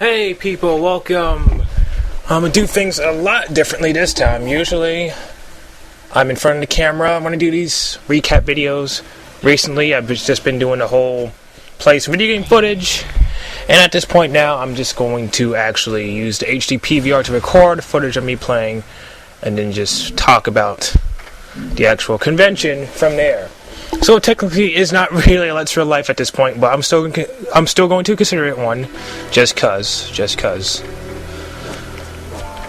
Hey people, welcome. I'm gonna do things a lot differently this time. Usually, I'm in front of the camera. I'm gonna do these recap videos. Recently, I've just been doing the whole play some video game footage. And at this point now, I'm just going to actually use the HD PVR to record footage of me playing. And then just talk about the actual convention from there. So technically, it's not really a Let's Real Life at this point, but I'm still going to consider it one, just cause.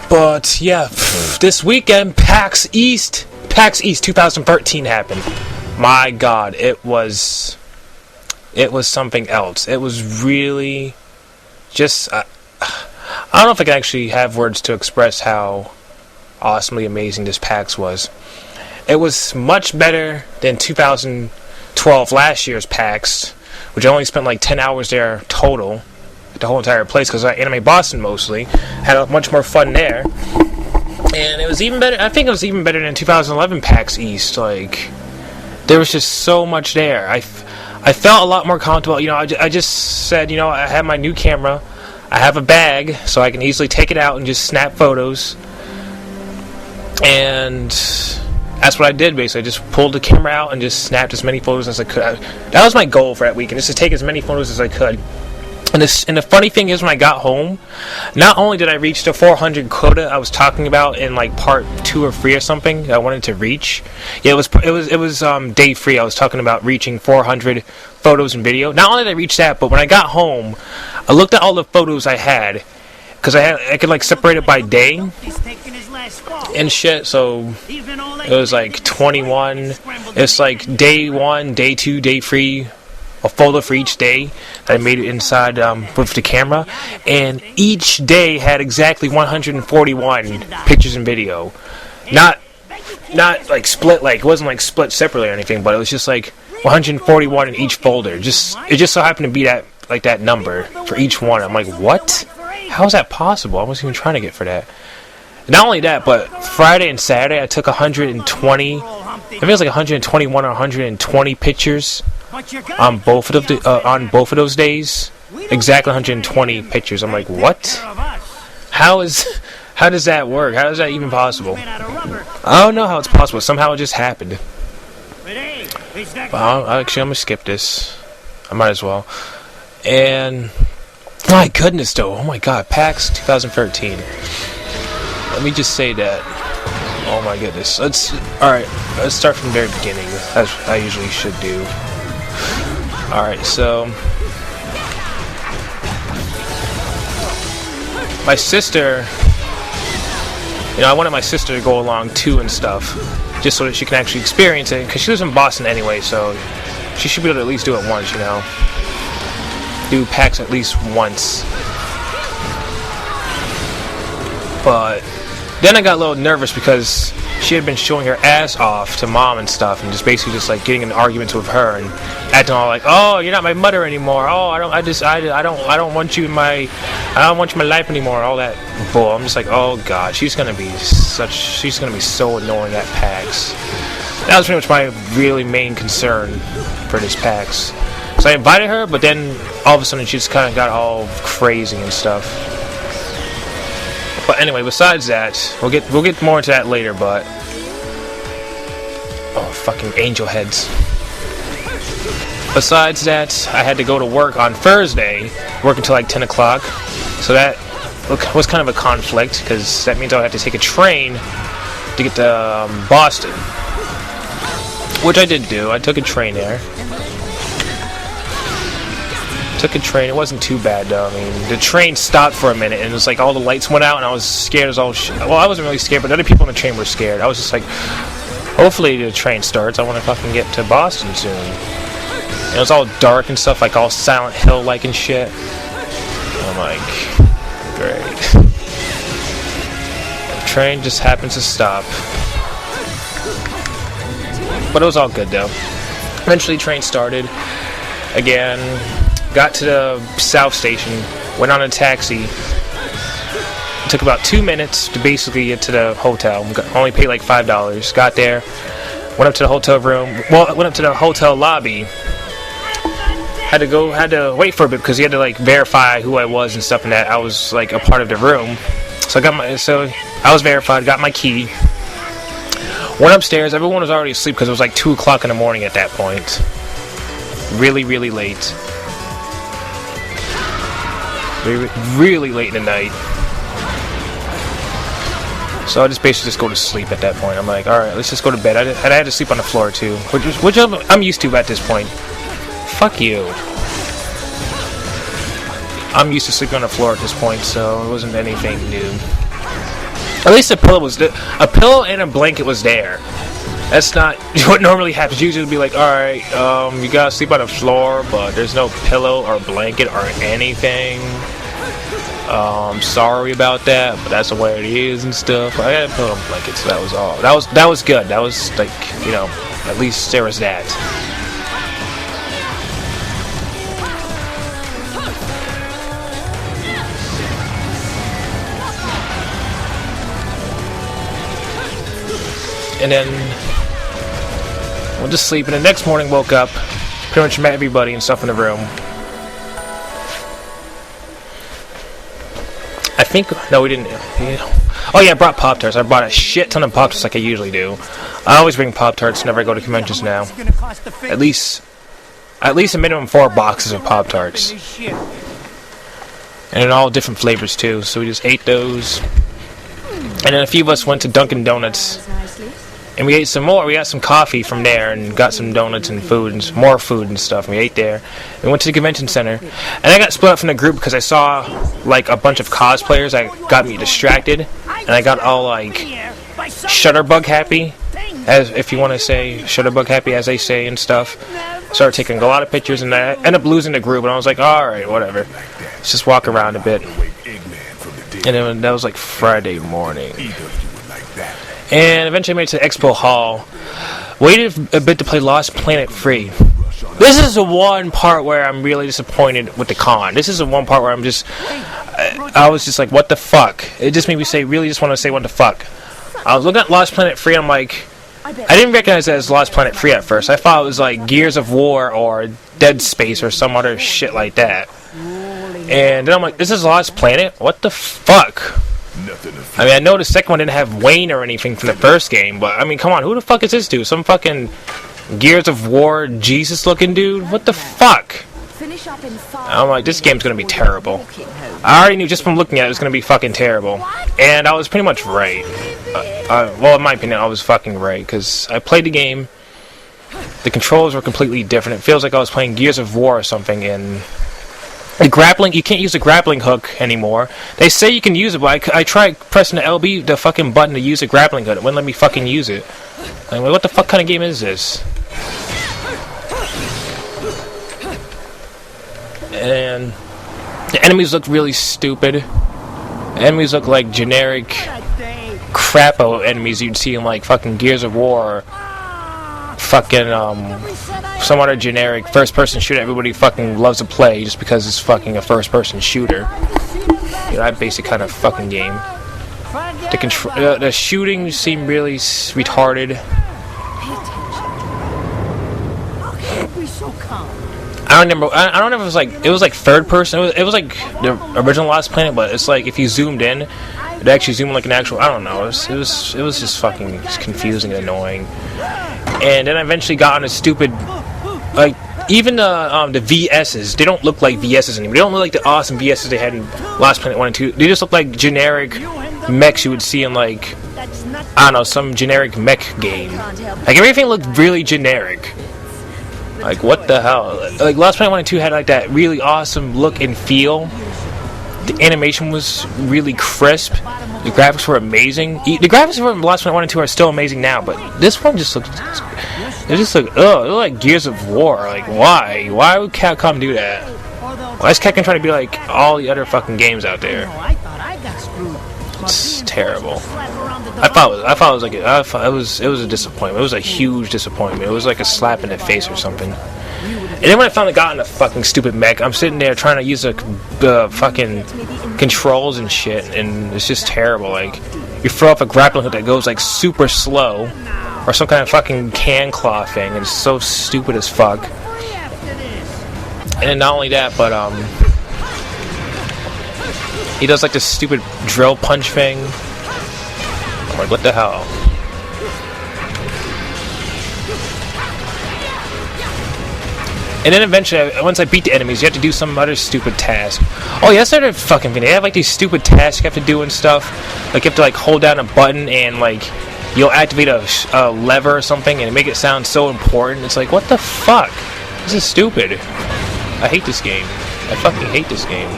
But yeah, this weekend, PAX East 2013 happened. My God, it was something else. It was really just I don't know if I can actually have words to express how awesomely amazing this PAX was. It was much better than 2012, last year's PAX, which I only spent like 10 hours there total, the whole entire place, because I Anime Boston mostly. Had much more fun there. And it was even better, I think it was even better than 2011 PAX East. Like, there was just so much there. I felt a lot more comfortable. You know, I just said, you know, I have my new camera. I have a bag, so I can easily take it out and just snap photos. And that's what I did, basically. I just pulled the camera out and just snapped as many photos as I could. That was my goal for that weekend, just to take as many photos as I could. And the funny thing is, when I got home, not only did I reach the 400 quota I was talking about in like part 2 or 3 or something that I wanted to reach. Yeah, it was day 3. I was talking about reaching 400 photos and video. Not only did I reach that, but when I got home, I looked at all the photos I had, because I could like separate it by day and shit. So it was like 21. It's like day 1, day 2, day 3. A folder for each day that I made it inside with the camera, and each day had exactly 141 pictures and video. Not like split, like it wasn't like split separately or anything, but it was just like 141 in each folder. It just so happened to be that number for each one. I'm like, what? How is that possible? I wasn't even trying to get for that. Not only that, but Friday and Saturday I took 120. I think it was like 121 or 120 pictures on both of those days. Exactly 120 pictures. I'm like, what? How does that work? How is that even possible? I don't know how it's possible. Somehow it just happened. But I'm gonna skip this. I might as well. And my goodness, though. Oh my God, PAX 2013. Let me just say that. Oh my goodness. Let's start from the very beginning, as I usually should do. Alright, so my sister, you know, I wanted my sister to go along too and stuff, just so that she can actually experience it, because she lives in Boston anyway, so she should be able to at least do it once, you know. Do PAX at least once. But then I got a little nervous because she had been showing her ass off to mom and stuff, and just basically just like getting in arguments with her and acting all like, "Oh, you're not my mother anymore. Oh, I don't want you in my life anymore." All that bull. I'm just like, oh God, she's gonna be so annoying at PAX. That was pretty much my really main concern for this PAX. So I invited her, but then all of a sudden she just kind of got all crazy and stuff. But anyway, besides that, we'll get more into that later, but oh, fucking angel heads. Besides that, I had to go to work on Thursday, work until like 10 o'clock, so that was kind of a conflict, because that means I would have to take a train to get to Boston, which I did do. I took a train there. It wasn't too bad though. I mean, the train stopped for a minute and it was like all the lights went out and I was scared as all shit. Well, I wasn't really scared, but other people in the train were scared. I was just like, hopefully the train starts. I want to fucking get to Boston soon. And it was all dark and stuff, like all Silent Hill like and shit. I'm like, great. The train just happens to stop. But it was all good though. Eventually train started again. Got to the South Station, went on a taxi. It took about 2 minutes to basically get to the hotel. Only paid like $5. Got there, went up to the hotel room. Well, went up to the hotel lobby. had to wait for a bit because he had to like verify who I was and stuff, and that I was like a part of the room. So I was verified, got my key, went upstairs. Everyone was already asleep because it was like 2 o'clock in the morning at that point. Really, really late. Really late in the night. So I just basically just go to sleep at that point. I'm like, alright, let's just go to bed. I had to sleep on the floor too, which I'm used to at this point. Fuck you. I'm used to sleeping on the floor at this point, so it wasn't anything new. At least a pillow and a blanket was there. That's not what normally happens. Usually it'll be like, alright, you gotta sleep on the floor, but there's no pillow or blanket or anything. Sorry about that, but that's the way it is and stuff. I had a pillow and blanket, so that was all. That was good. That was like, you know, at least there was that. And then went to sleep, and the next morning woke up, pretty much met everybody and stuff in the room. I think, no, we didn't. Oh yeah, I brought Pop-Tarts. I brought a shit ton of Pop-Tarts like I usually do. I always bring Pop-Tarts whenever I go to conventions now. At least a minimum 4 boxes of Pop-Tarts. And in all different flavors too, so we just ate those. And then a few of us went to Dunkin' Donuts. And we ate some more. We got some coffee from there and got some donuts and food and more food and stuff. And we ate there. We went to the convention center. And I got split up from the group because I saw like a bunch of cosplayers that got me distracted. And I got all like Shutterbug happy, as if you want to say Shutterbug happy, as they say and stuff. Started taking a lot of pictures, and I ended up losing the group. And I was like, alright, whatever. Let's just walk around a bit. And then that was like Friday morning. And eventually made it to Expo Hall. Waited a bit to play Lost Planet free. This is the one part where I'm really disappointed with the con. This is the one part where I was just like, what the fuck? It just made me really just want to say, what the fuck? I was looking at Lost Planet free, and I'm like, I didn't recognize it as Lost Planet free at first. I thought it was like Gears of War or Dead Space or some other shit like that. And then I'm like, this is Lost Planet? What the fuck? I mean, I know the second one didn't have Wayne or anything from the first game, but I mean, come on, who the fuck is this dude? Some fucking Gears of War Jesus looking dude? What the fuck? I'm like, this game's gonna be terrible. I already knew just from looking at it was gonna be fucking terrible. And I was pretty much right. Well, in my opinion, I was fucking right, because I played the game, the controls were completely different. It feels like I was playing Gears of War or something, and the grappling, you can't use the grappling hook anymore. They say you can use it, but I tried pressing the LB, the fucking button to use the grappling hook. It wouldn't let me fucking use it. I'm like, what the fuck kind of game is this? And the enemies look really stupid. The enemies look like generic crapo enemies you'd see in like fucking Gears of War, or fucking some other generic first-person shooter everybody fucking loves to play just because it's fucking a first-person shooter. You know, that basic kind of fucking game. The shooting seemed really retarded. I don't remember. I don't know if it was like third person. It was like the original Lost Planet, but it's like if you zoomed in, it actually zoomed like an actual. I don't know. It was just fucking confusing and annoying. And then I eventually got on a stupid, like, even the VSs, they don't look like VSs anymore. They don't look like the awesome VSs they had in Lost Planet 1 and 2. They just look like generic mechs you would see in, like, I don't know, some generic mech game. Like, everything looked really generic. Like, what the hell? Like, Lost Planet 1 and 2 had, like, that really awesome look and feel. The animation was really crisp. The graphics were amazing. The graphics for Lost Planet 1 and 2 are still amazing now, but this one just looks... It just look, ugh, it look like Gears of War. Like, why? Why would Capcom do that? Why is Capcom trying to be like all the other fucking games out there? It's terrible. I thought it was a disappointment. It was a huge disappointment. It was like a slap in the face or something. And then when I finally got in a fucking stupid mech, I'm sitting there trying to use the fucking controls and shit, and it's just terrible. Like, you throw up a grappling hook that goes like super slow, or some kind of fucking can claw thing, and it's so stupid as fuck. And then not only that, but he does like this stupid drill punch thing. I'm like, what the hell? And then eventually, once I beat the enemies, you have to do some other stupid task. Oh yeah, that's another fucking thing. They have like these stupid tasks you have to do and stuff. Like you have to like hold down a button and like you'll activate a lever or something and make it sound so important. It's like, what the fuck? This is stupid. I hate this game. I fucking hate this game.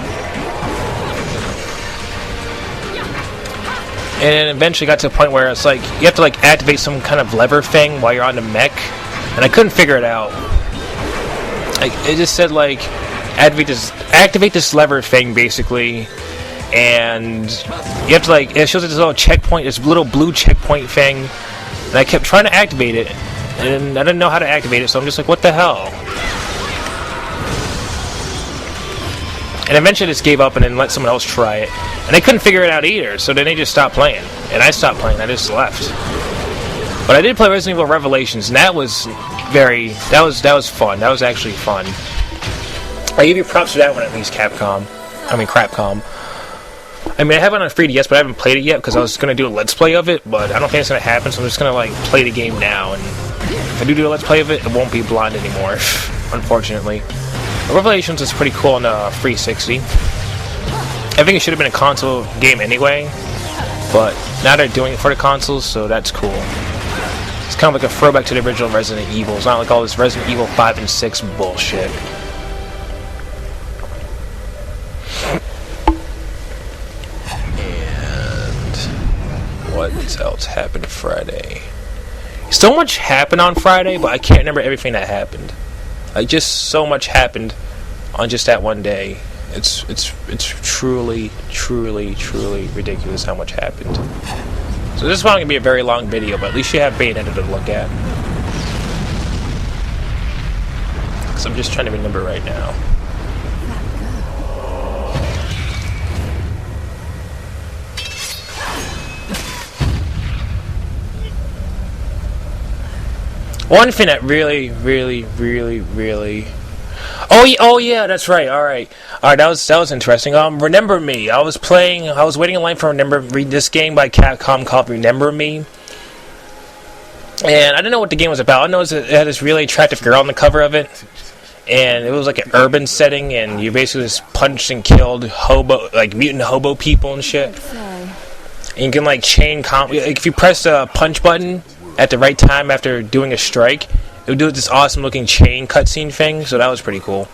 And then eventually got to a point where it's like you have to like activate some kind of lever thing while you're on the mech, and I couldn't figure it out. Like it just said like activate this lever thing basically, and you have to like it shows this little checkpoint, this little blue checkpoint thing, and I kept trying to activate it, and I didn't know how to activate it, so I'm just like, what the hell? And eventually I just gave up and then let someone else try it, and they couldn't figure it out either, so then they just stopped playing, and I stopped playing. I just left. But I did play Resident Evil Revelations, and that was fun. That was actually fun. I give you props for that one at least, Crapcom. I mean, I have it on a 3DS, but I haven't played it yet because I was going to do a Let's Play of it, but I don't think it's going to happen, so I'm just going to like play the game now, and if I do a Let's Play of it, it won't be blind anymore, unfortunately. Revelations is pretty cool on the 360. I think it should have been a console game anyway, but now they're doing it for the consoles, so that's cool. It's kind of like a throwback to the original Resident Evil. It's not like all this Resident Evil 5 and 6 bullshit. And what else happened Friday? So much happened on Friday, but I can't remember everything that happened. Like, just so much happened on just that one day. It's truly ridiculous how much happened. So this is probably going to be a very long video, but at least you have Bayonetta to look at. Because I'm just trying to remember right now. One thing that really... Oh yeah, that's right. All right, that was interesting. Remember Me. I was waiting in line for this game by Capcom called Remember Me, and I didn't know what the game was about. I know it had this really attractive girl on the cover of it, and it was like an urban setting, and you basically just punched and killed mutant hobo people and shit. And you can like chain if you press the punch button at the right time after doing a strike, it would do this awesome looking chain cutscene thing, so that was pretty cool.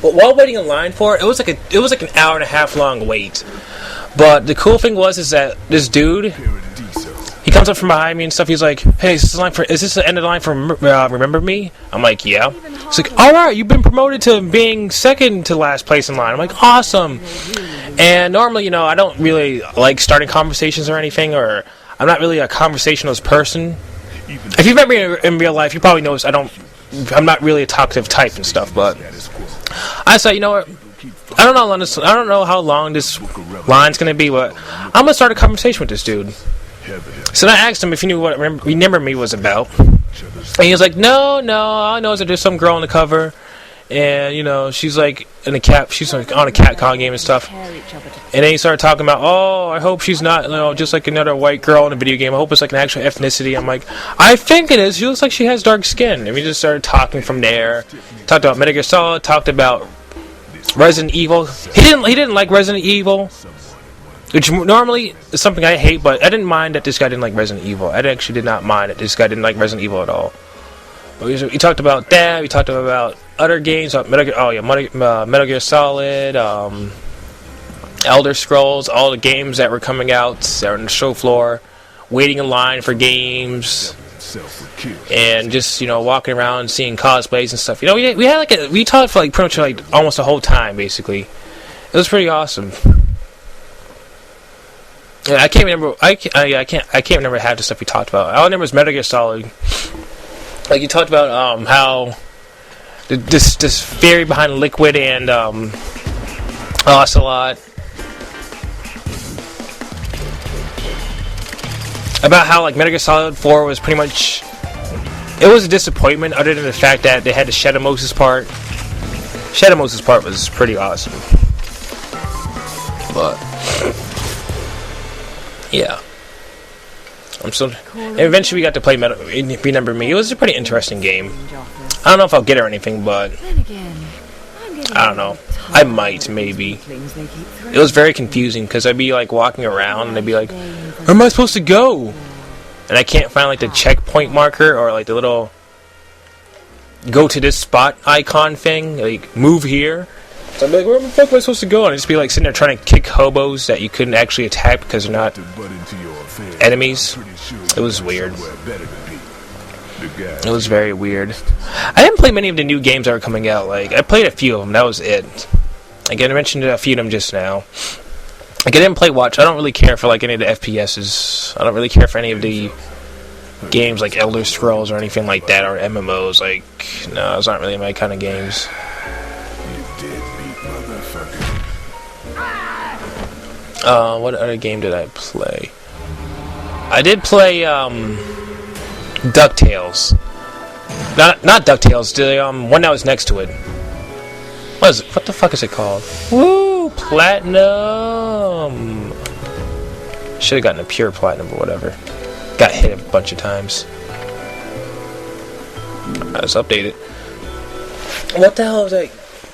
But while waiting in line for it, it was like an hour and a half long wait. But the cool thing is that this dude, he comes up from behind me and stuff. He's like, "Hey, is this the end of the line for Remember Me?" I'm like, "Yeah." He's like, "All right, you've been promoted to being second to last place in line." I'm like, "Awesome." And normally, I don't really like starting conversations or anything, or I'm not really a conversationalist person. If you've met me in real life, you probably notice I'm not really a talkative type and stuff, but I said, you know what, I don't know how long this line's going to be, but I'm going to start a conversation with this dude. So I asked him if he knew what Remember Me was about, and he was like, no, all I know is that there's some girl on the cover, and she's like on a Capcom game and stuff. And then he started talking about, oh, I hope she's not just like another white girl in a video game. I hope it's like an actual ethnicity. I'm like, I think it is. She looks like she has dark skin. And we just started talking from there. Talked about Metal Gear Solid. Talked about Resident Evil. He didn't like Resident Evil, which normally is something I hate. But I didn't mind that this guy didn't like Resident Evil. I actually did not mind that this guy didn't like Resident Evil at all. But we talked about that. We talked about other games. Metal Gear Solid. Elder Scrolls, all the games that were coming out, they're on the show floor, waiting in line for games, and just walking around seeing cosplays and stuff. We talked for pretty much almost the whole time basically. It was pretty awesome. Yeah, I can't remember. I can't remember half the stuff we talked about. All I remember was Metal Gear Solid. Like you talked about how this theory behind Liquid and Ocelot. About how Metal Gear Solid 4 was pretty much, it was a disappointment other than the fact that they had the Shadowmosis part. Shadow Moses' part was pretty awesome. But yeah, I'm still. And eventually, we got to play Remember Me. It was a pretty interesting game. I don't know if I'll get it or anything, but I don't know. I might, maybe. It was very confusing because I'd be like walking around and I'd be like, "Where am I supposed to go?" And I can't find like the checkpoint marker or like the little go to this spot icon thing, like move here. So I'd be like, where the fuck am I supposed to go? And I'd just be like sitting there trying to kick hobos that you couldn't actually attack because they're not enemies. It was weird. It was very weird. I didn't play many of the new games that were coming out. Like, I played a few of them. That was it. Like, I mentioned a few of them just now. Like, I didn't play Watch. I don't really care for, like, any of the FPSs. I don't really care for any of the games like Elder Scrolls or anything like that, or MMOs. Like, no, it's not really my kind of games. What other game did I play? I did play, DuckTales. Not DuckTales, the, one that was next to it. What the fuck is it called? Woo! Platinum! Should have gotten a pure platinum or whatever. Got hit a bunch of times. Let's update it. What the hell is that?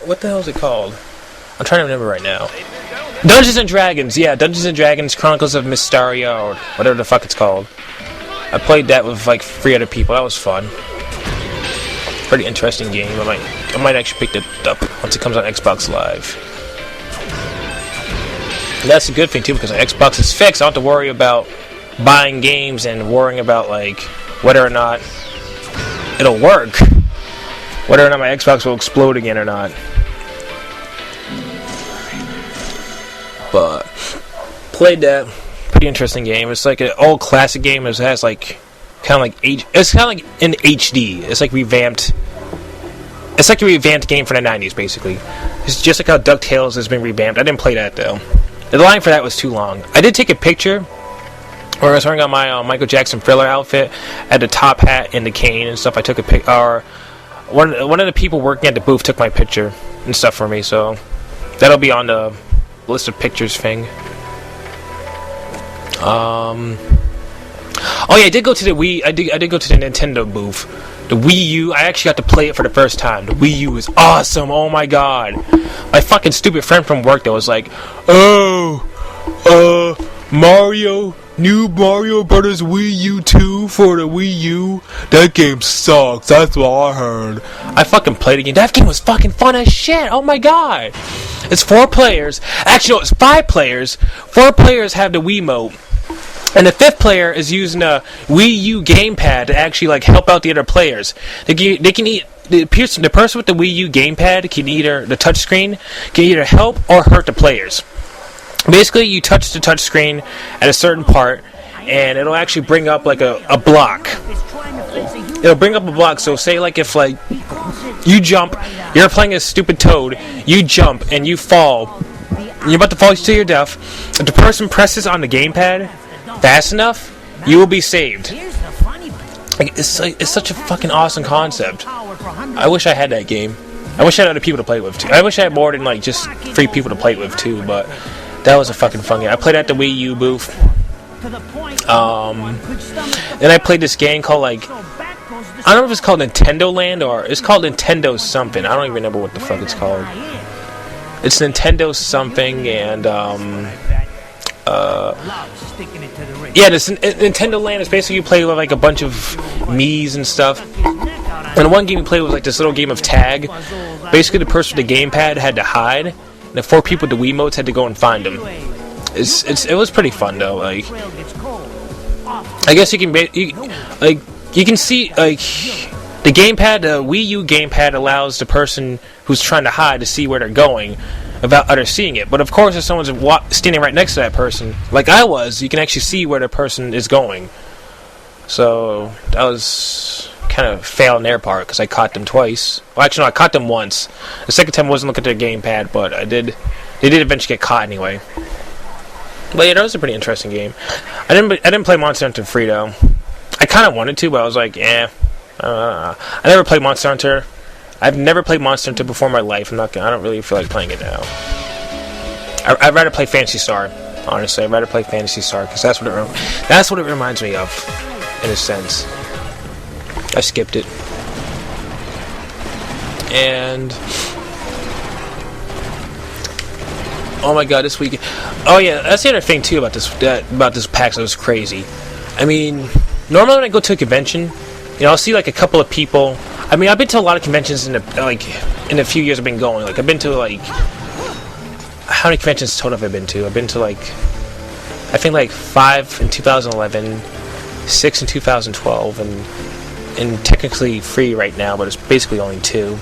What the hell is it called? I'm trying to remember right now. Dungeons and Dragons, yeah, Dungeons and Dragons Chronicles of Mysteria, or whatever the fuck it's called. I played that with like 3 other people. That was fun. Pretty interesting game. I might actually pick it up once it comes on Xbox Live. And that's a good thing too, because my Xbox is fixed. I don't have to worry about buying games and worrying about like whether or not it'll work, whether or not my Xbox will explode again or not. But played that. Pretty interesting game. It's like an old classic game. It has like kind of like it's kind of like in HD. It's like revamped. It's like a revamped game from the 90s, basically. It's just like how DuckTales has been revamped. I didn't play that though. The line for that was too long. I did take a picture where I was wearing on my Michael Jackson Thriller outfit, had the top hat and the cane and stuff. I took a pic. Or one of the people working at the booth took my picture and stuff for me. So that'll be on the list of pictures thing. Oh yeah, I did go to the Wii. I did go to the Nintendo booth. The Wii U. I actually got to play it for the first time. The Wii U is awesome. Oh my god. My fucking stupid friend from work that was like, Mario, new Mario Brothers Wii U 2 for the Wii U. That game sucks. That's what I heard. I fucking played it again. That game was fucking fun as shit. Oh my god. It's 4 players. Actually, no, it's 5 players. 4 players have the Wiimote. And the 5th player is using a Wii U gamepad to actually like help out the other players. They can the person with the Wii U gamepad can either the touchscreen can either help or hurt the players. Basically, you touch the touchscreen at a certain part, and it'll actually bring up like a block. It'll bring up a block. So say like if like you jump, you're playing a stupid Toad, you jump and you fall. You're about to fall to your death. If the person presses on the gamepad fast enough, you will be saved. Like, it's such a fucking awesome concept. I wish I had that game. I wish I had other people to play with too. I wish I had more than like just 3 people to play with too. But that was a fucking fun game. I played at the Wii U booth. Then I played this game called like I don't know if it's called Nintendo Land or it's called Nintendo something. I don't even remember what the fuck it's called. It's Nintendo something and yeah, this Nintendo Land is basically you play with like a bunch of Miis and stuff. And one game you play was like this little game of tag. Basically, the person with the gamepad had to hide, and the 4 people with the Wiimotes had to go and find him. It was pretty fun though. Like, I guess you can see like the gamepad, the Wii U gamepad allows the person who's trying to hide to see where they're going without others seeing it. But of course, if someone's standing right next to that person, like I was, you can actually see where the person is going. So that was kind of fail on their part because I caught them twice. Well, actually, no, I caught them once. The second time I wasn't looking at their gamepad, but I did. They did eventually get caught anyway. But yeah, that was a pretty interesting game. I didn't play Monster Hunter 3 though. I kind of wanted to, but I was like, I never played Monster Hunter. I've never played Monster Hunter before in my life. I don't really feel like playing it now. I'd rather play Phantasy Star. Honestly, I'd rather play Phantasy Star because that's what it reminds me of, in a sense. I skipped it, and oh my god, this week. Oh yeah, that's the other thing too about this PAX. That was crazy. I mean, normally when I go to a convention, I'll see like a couple of people. I mean, I've been to a lot of conventions in the few years I've been going. Like I've been to like, how many conventions total have I been to? I've been to like, I think like 5 in 2011, 6 in 2012, and technically 3 right now, but it's basically only 2.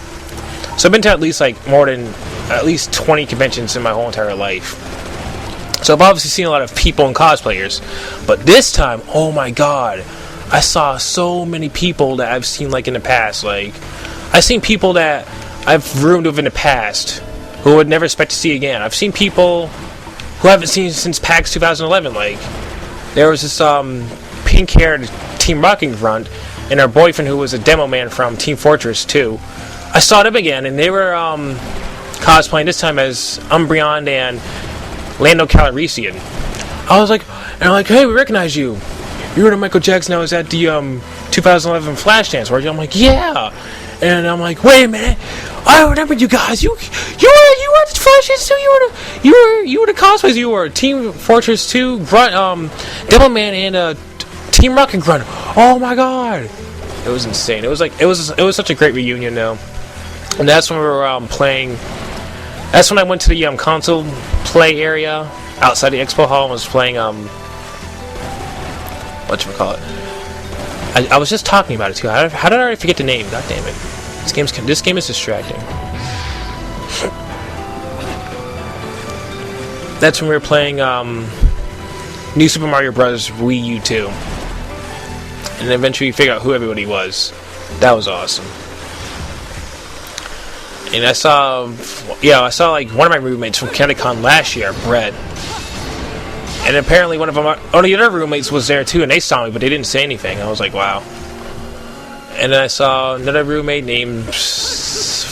So I've been to at least like more than at least 20 conventions in my whole entire life. So I've obviously seen a lot of people and cosplayers, but this time, oh my god, I saw so many people that I've seen like in the past. Like I've seen people that I've roomed with in the past who I would never expect to see again. I've seen people who I haven't seen since PAX 2011. Like there was this pink-haired Team Rocking Grunt and her boyfriend who was a demo man from Team Fortress 2. I saw them again, and they were cosplaying this time as Umbreon and Lando Calrissian. I was like, hey, we recognize you. You were the Michael Jackson that was at the 2011 Flashdance, weren't you? I'm like, yeah. And I'm like, wait a minute, I remember you guys. You were at the Flashdance too. You were the cosplays. You were Team Fortress 2 Grunt, Devil Man, and Team Rocket Grunt. Oh my god, it was insane. It was such a great reunion though. And that's when we were playing. That's when I went to the console play area outside the expo hall and was playing whatchamacallit. I was just talking about it too. How did I already forget the name? God damn it! This game is distracting. That's when we were playing New Super Mario Bros. Wii U 2, and eventually figure out who everybody was. That was awesome. And I saw like one of my roommates from ConnectiCon last year, Brett. And apparently one of the other roommates was there too, and they saw me, but they didn't say anything. I was like, wow. And then I saw another roommate named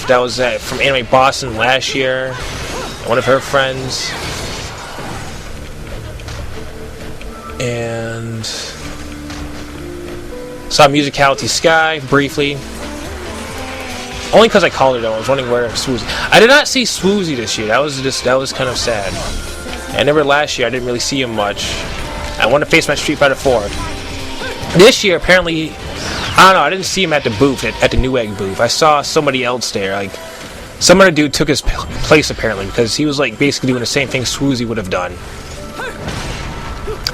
that was from Anime Boston last year, one of her friends. And saw Musicality Sky briefly. Only because I called her though. I was wondering where Swoozy. I did not see Swoozy this year. That was kind of sad. I never last year. I didn't really see him much. I want to face my Street Fighter 4. This year, apparently, I don't know. I didn't see him at the booth, at the Newegg booth. I saw somebody else there. Like some other dude took his place apparently because he was like basically doing the same thing Swoozy would have done.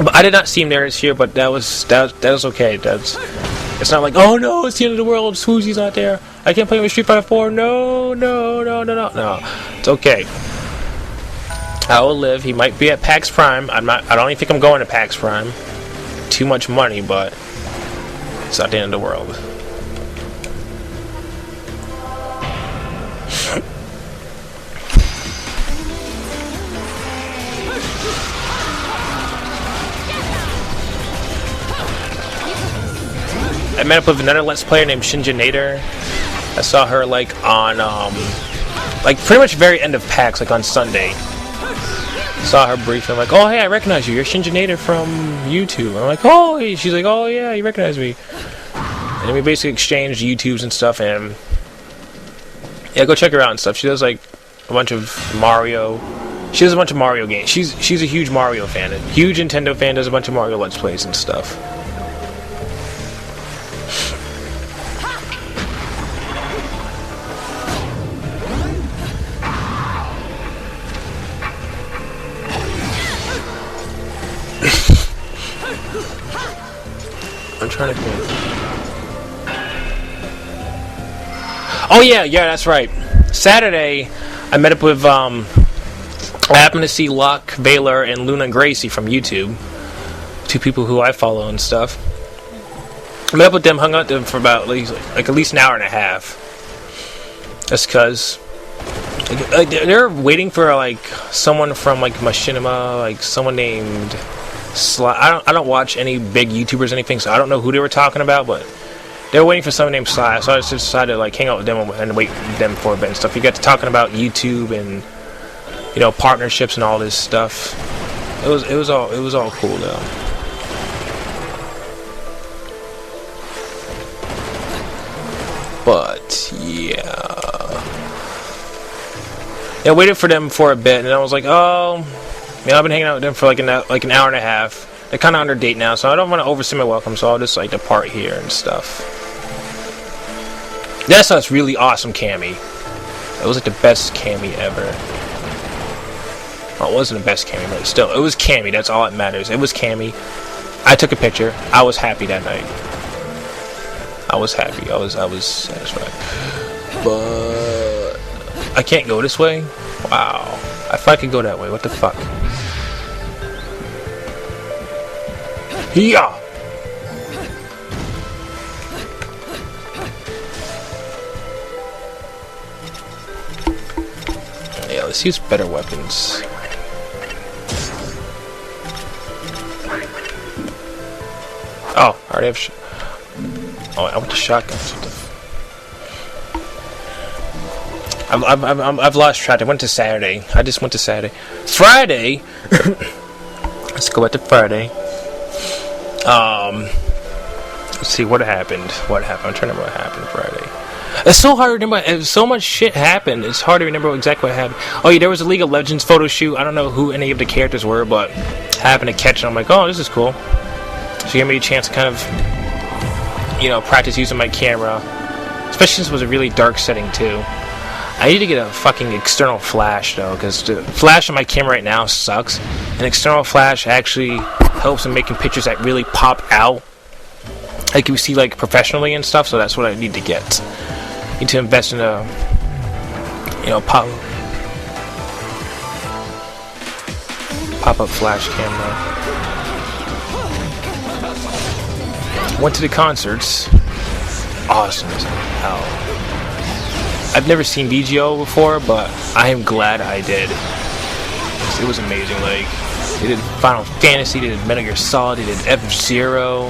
But I did not see him there this year. But that was okay. It's not like, oh no, it's the end of the world. Swoozy's not there. I can't play with Street Fighter 4. No. It's okay. I will live. He might be at PAX Prime. I don't even think I'm going to PAX Prime. Too much money, but it's not the end of the world. I met up with another Let's Player named Shinja Nader. I saw her like on like pretty much very end of PAX, like on Sunday. Saw her briefly. I'm like, oh hey, I recognize you. You're Shinja Nader from YouTube. I'm like, oh hey. She's like, oh yeah, you recognize me. And then we basically exchanged YouTubes and stuff, and yeah, go check her out and stuff. She does like a bunch of Mario. She does a bunch of Mario games. She's a huge Mario fan, a huge Nintendo fan. Does a bunch of Mario Let's Plays and stuff. I'm trying to think. Oh yeah, that's right. Saturday, I met up with I happened to see Locke, Baylor, and Luna Gracie from YouTube. 2 people who I follow and stuff. I met up with them, hung out with them for about at least an hour and a half. Just cause they're waiting for like someone from like Machinima, like someone named I don't watch any big YouTubers or anything, so I don't know who they were talking about, but they were waiting for someone named Slash, so I just decided to like hang out with them and wait with them for a bit and stuff. We got to talking about YouTube and, you know, partnerships and all this stuff. It was all cool though. But yeah, I waited for them for a bit, and I was like, oh, you know, I've been hanging out with them for like an hour and a half. They're kind of under date now, so I don't want to overstay my welcome, so I'll just like depart here and stuff. That's us really awesome cami. It was like the best cami ever. Well, it wasn't the best cami, but still, it was cami. That's all that matters. It was cami. I took a picture. I was happy that night. I was happy. I was satisfied. But I can't go this way. Wow. If I could go that way, what the fuck? Yeah. Yeah, let's use better weapons. Oh, I already have. Oh, I went to shotguns. I've lost track. I went to Saturday. I just went to Saturday. Friday. Let's go back to Friday. Let's see what happened. I'm trying to remember what happened Friday. It's so hard to remember. So much shit happened. It's hard to remember exactly what happened. Oh yeah, there was a League of Legends photo shoot. I don't know who any of the characters were, but I happened to catch it. I'm like, oh, this is cool. So gave me a chance to kind of, you know, practice using my camera, especially since it was a really dark setting too. I need to get a fucking external flash though, because the flash on my camera right now sucks. An external flash actually helps in making pictures that really pop out, like you see like professionally and stuff. So that's what I need to get. I need to invest in a, you know, pop-up flash camera. Went to the concerts. Awesome as hell. I've never seen VGO before, but I am glad I did. It was amazing. Like, they did Final Fantasy, they did Metal Gear Solid, they did F-Zero.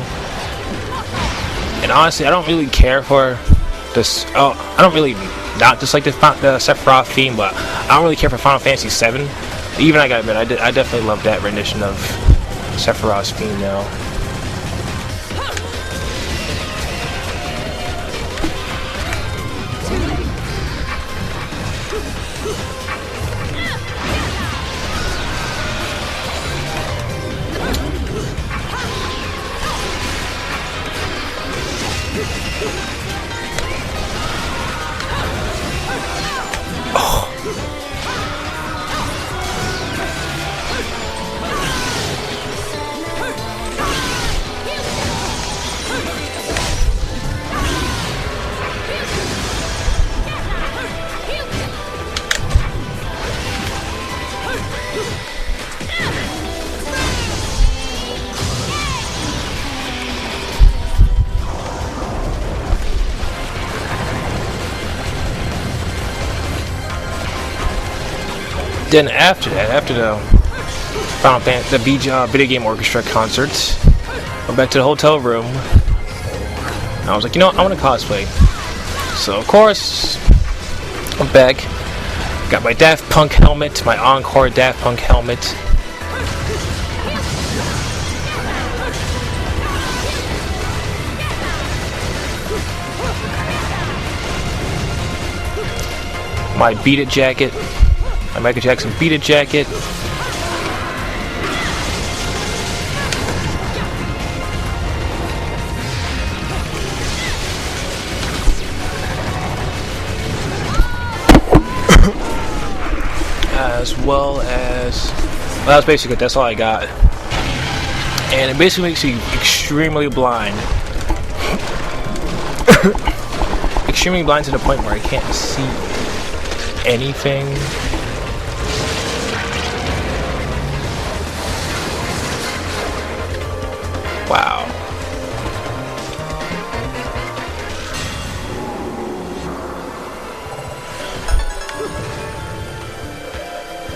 And honestly, I don't really care for this. Oh, I don't really not dislike the Sephiroth theme, but I don't really care for Final Fantasy 7. Even I gotta admit, I definitely love that rendition of Sephiroth's theme now. Then after that, after the Final Fantasy, the Video Game Orchestra concerts, went back to the hotel room. And I was like, you know what, I want to cosplay. So of course, I'm back. Got my Daft Punk helmet, my Encore Daft Punk helmet. My Beat It jacket. My Michael Jackson Beat It jacket. As well as, well, that's basically it. That's all I got. And it basically makes you extremely blind. Extremely blind to the point where I can't see anything. Wow.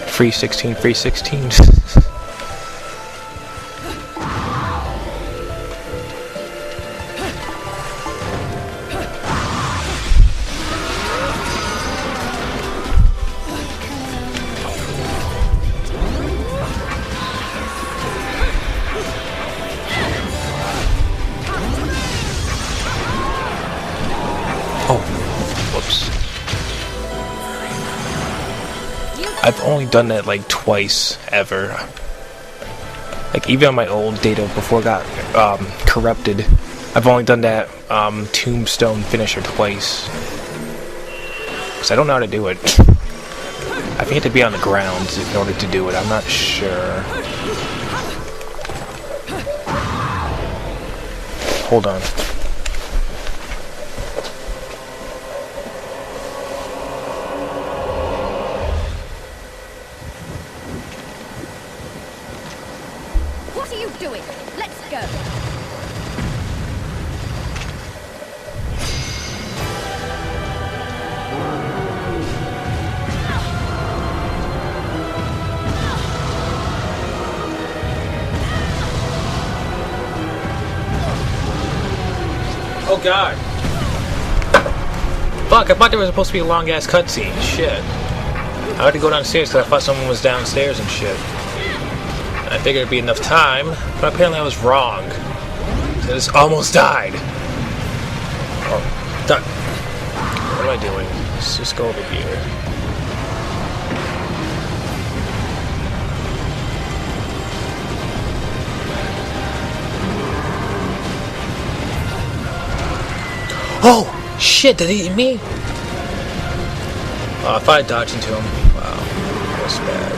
Free 16, free 16. I've only done that like twice ever. Like even on my old data before it got corrupted, I've only done that tombstone finisher twice. Cause I don't know how to do it. I think you have to be on the ground in order to do it. I'm not sure. Hold on. What are you doing? Let's go. Oh god. Fuck, I thought there was supposed to be a long ass cutscene. Shit. I had to go downstairs because I thought someone was downstairs and shit. I figured it'd be enough time, but apparently I was wrong. I just almost died. Oh, done. What am I doing? Let's just go over here. Oh! Shit, did he eat me? Oh, I thought I dodged into him. Wow. That was bad.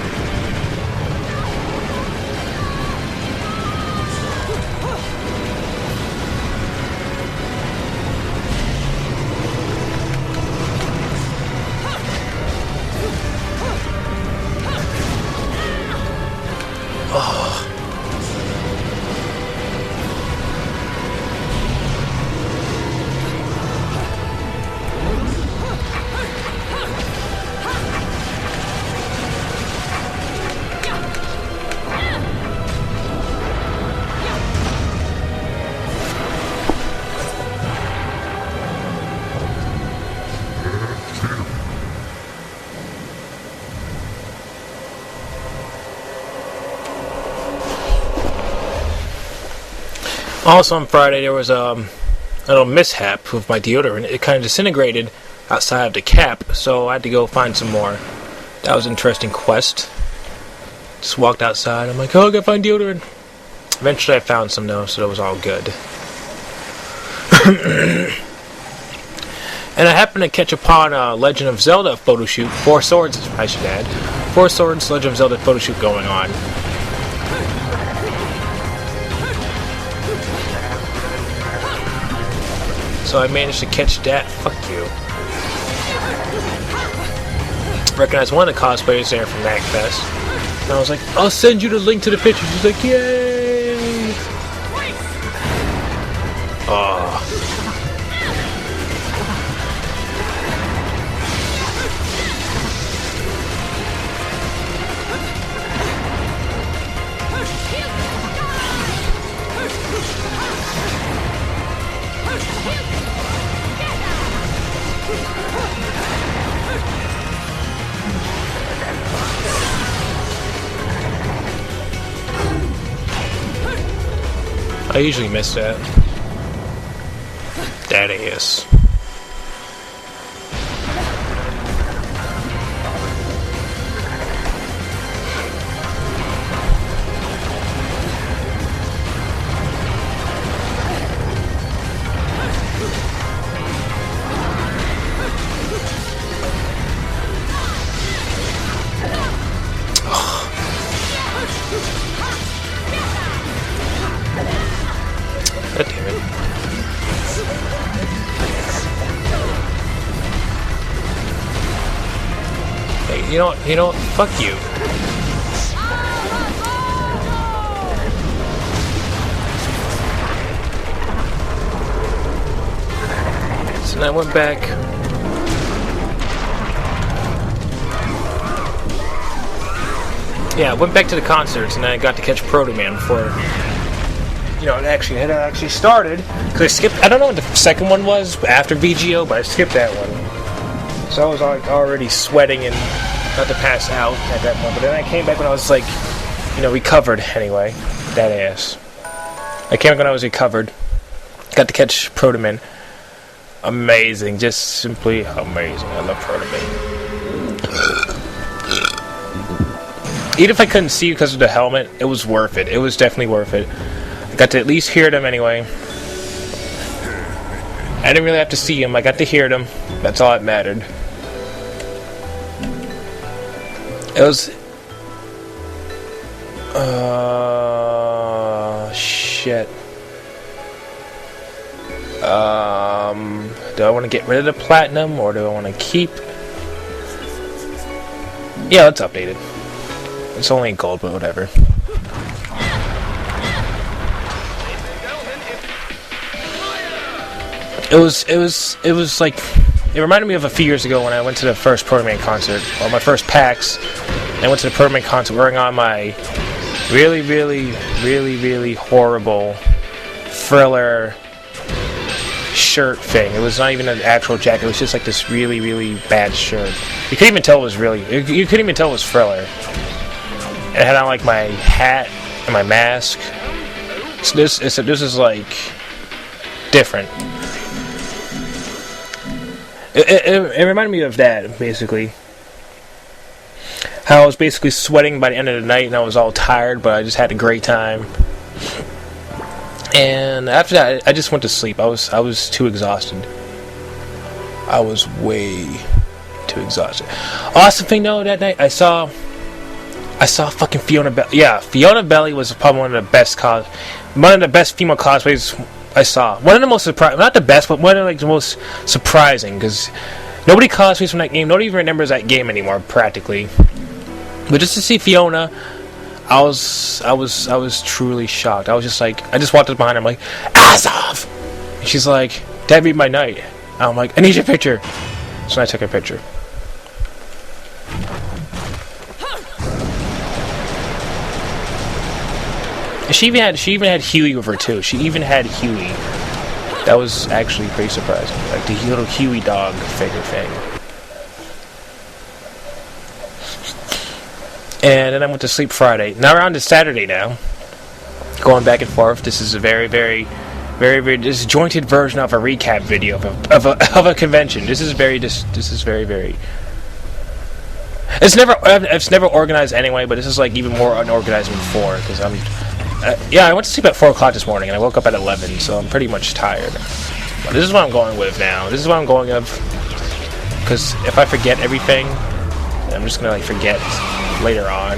Oh. Also on Friday there was a little mishap with my deodorant. It kind of disintegrated outside of the cap, so I had to go find some more. That was an interesting quest. Just walked outside. I'm like, oh, I gotta find deodorant. Eventually I found some though, so that was all good. And I happened to catch upon a Legend of Zelda photo shoot. 4 Swords, I should add. 4 Swords Legend of Zelda photo shoot going on. So I managed to catch that. Fuck you. Recognized one of the cosplayers there from MagFest. And I was like, I'll send you the link to the picture. She's like, yay! Oh. I usually miss that. That is. God damn it. Hey, you know what? Fuck you. So then I went back. Yeah, I went back to the concerts and I got to catch Proto Man before, you know, it actually started. Cause I skipped. I don't know what the second one was after VGO, but I skipped that one. So I was like already sweating and about to pass out at that moment. But then I came back when I was like, you know, recovered anyway. That ass. I came back when I was recovered. Got to catch Proto Man. Amazing, just simply amazing. I love Proto Man. Even if I couldn't see because of the helmet, it was worth it. It was definitely worth it. I got to at least hear them anyway. I didn't really have to see them. I got to hear them. That's all that mattered. It was... shit. Do I want to get rid of the platinum or do I want to keep? Yeah, let's update it. It's only gold, but whatever. It was like, it reminded me of a few years ago when I went to the first Proto concert, or my first PAX. I went to the Proto concert wearing on my really horrible Thriller shirt thing. It was not even an actual jacket. It was just like this really bad shirt. You couldn't even tell it was you couldn't even tell it was Thriller. And it had on like my hat and my mask. So this is like different. It reminded me of that, basically. How I was basically sweating by the end of the night and I was all tired, but I just had a great time. And after that, I just went to sleep. I was too exhausted. I was way too exhausted. Awesome thing though, that night I saw fucking Fiona Belly. Yeah, Fiona Belly was probably one of the best female cosplays I saw. One of the most surprising, not the best, but one of like the most surprising, because nobody cosplays from that game. Nobody even remembers that game anymore, practically. But just to see Fiona, I was truly shocked. I was just like, I just walked up behind her, I'm like, ass off! And she's like, Dad, read my night. And I'm like, I need your picture. So I took a picture. And she even had Huey with her too. She even had Huey. That was actually pretty surprising. Like the little Huey dog figure thing. And then I went to sleep Friday. Now we're on to Saturday now. Going back and forth. This is a very disjointed version of a recap video of a convention. This is very. It's never organized anyway, but this is like even more unorganized than before because I'm. Yeah, I went to sleep at 4 o'clock this morning and I woke up at 11, so I'm pretty much tired. But this is what I'm going with now. This is what I'm going with. Because if I forget everything, I'm just gonna like forget later on.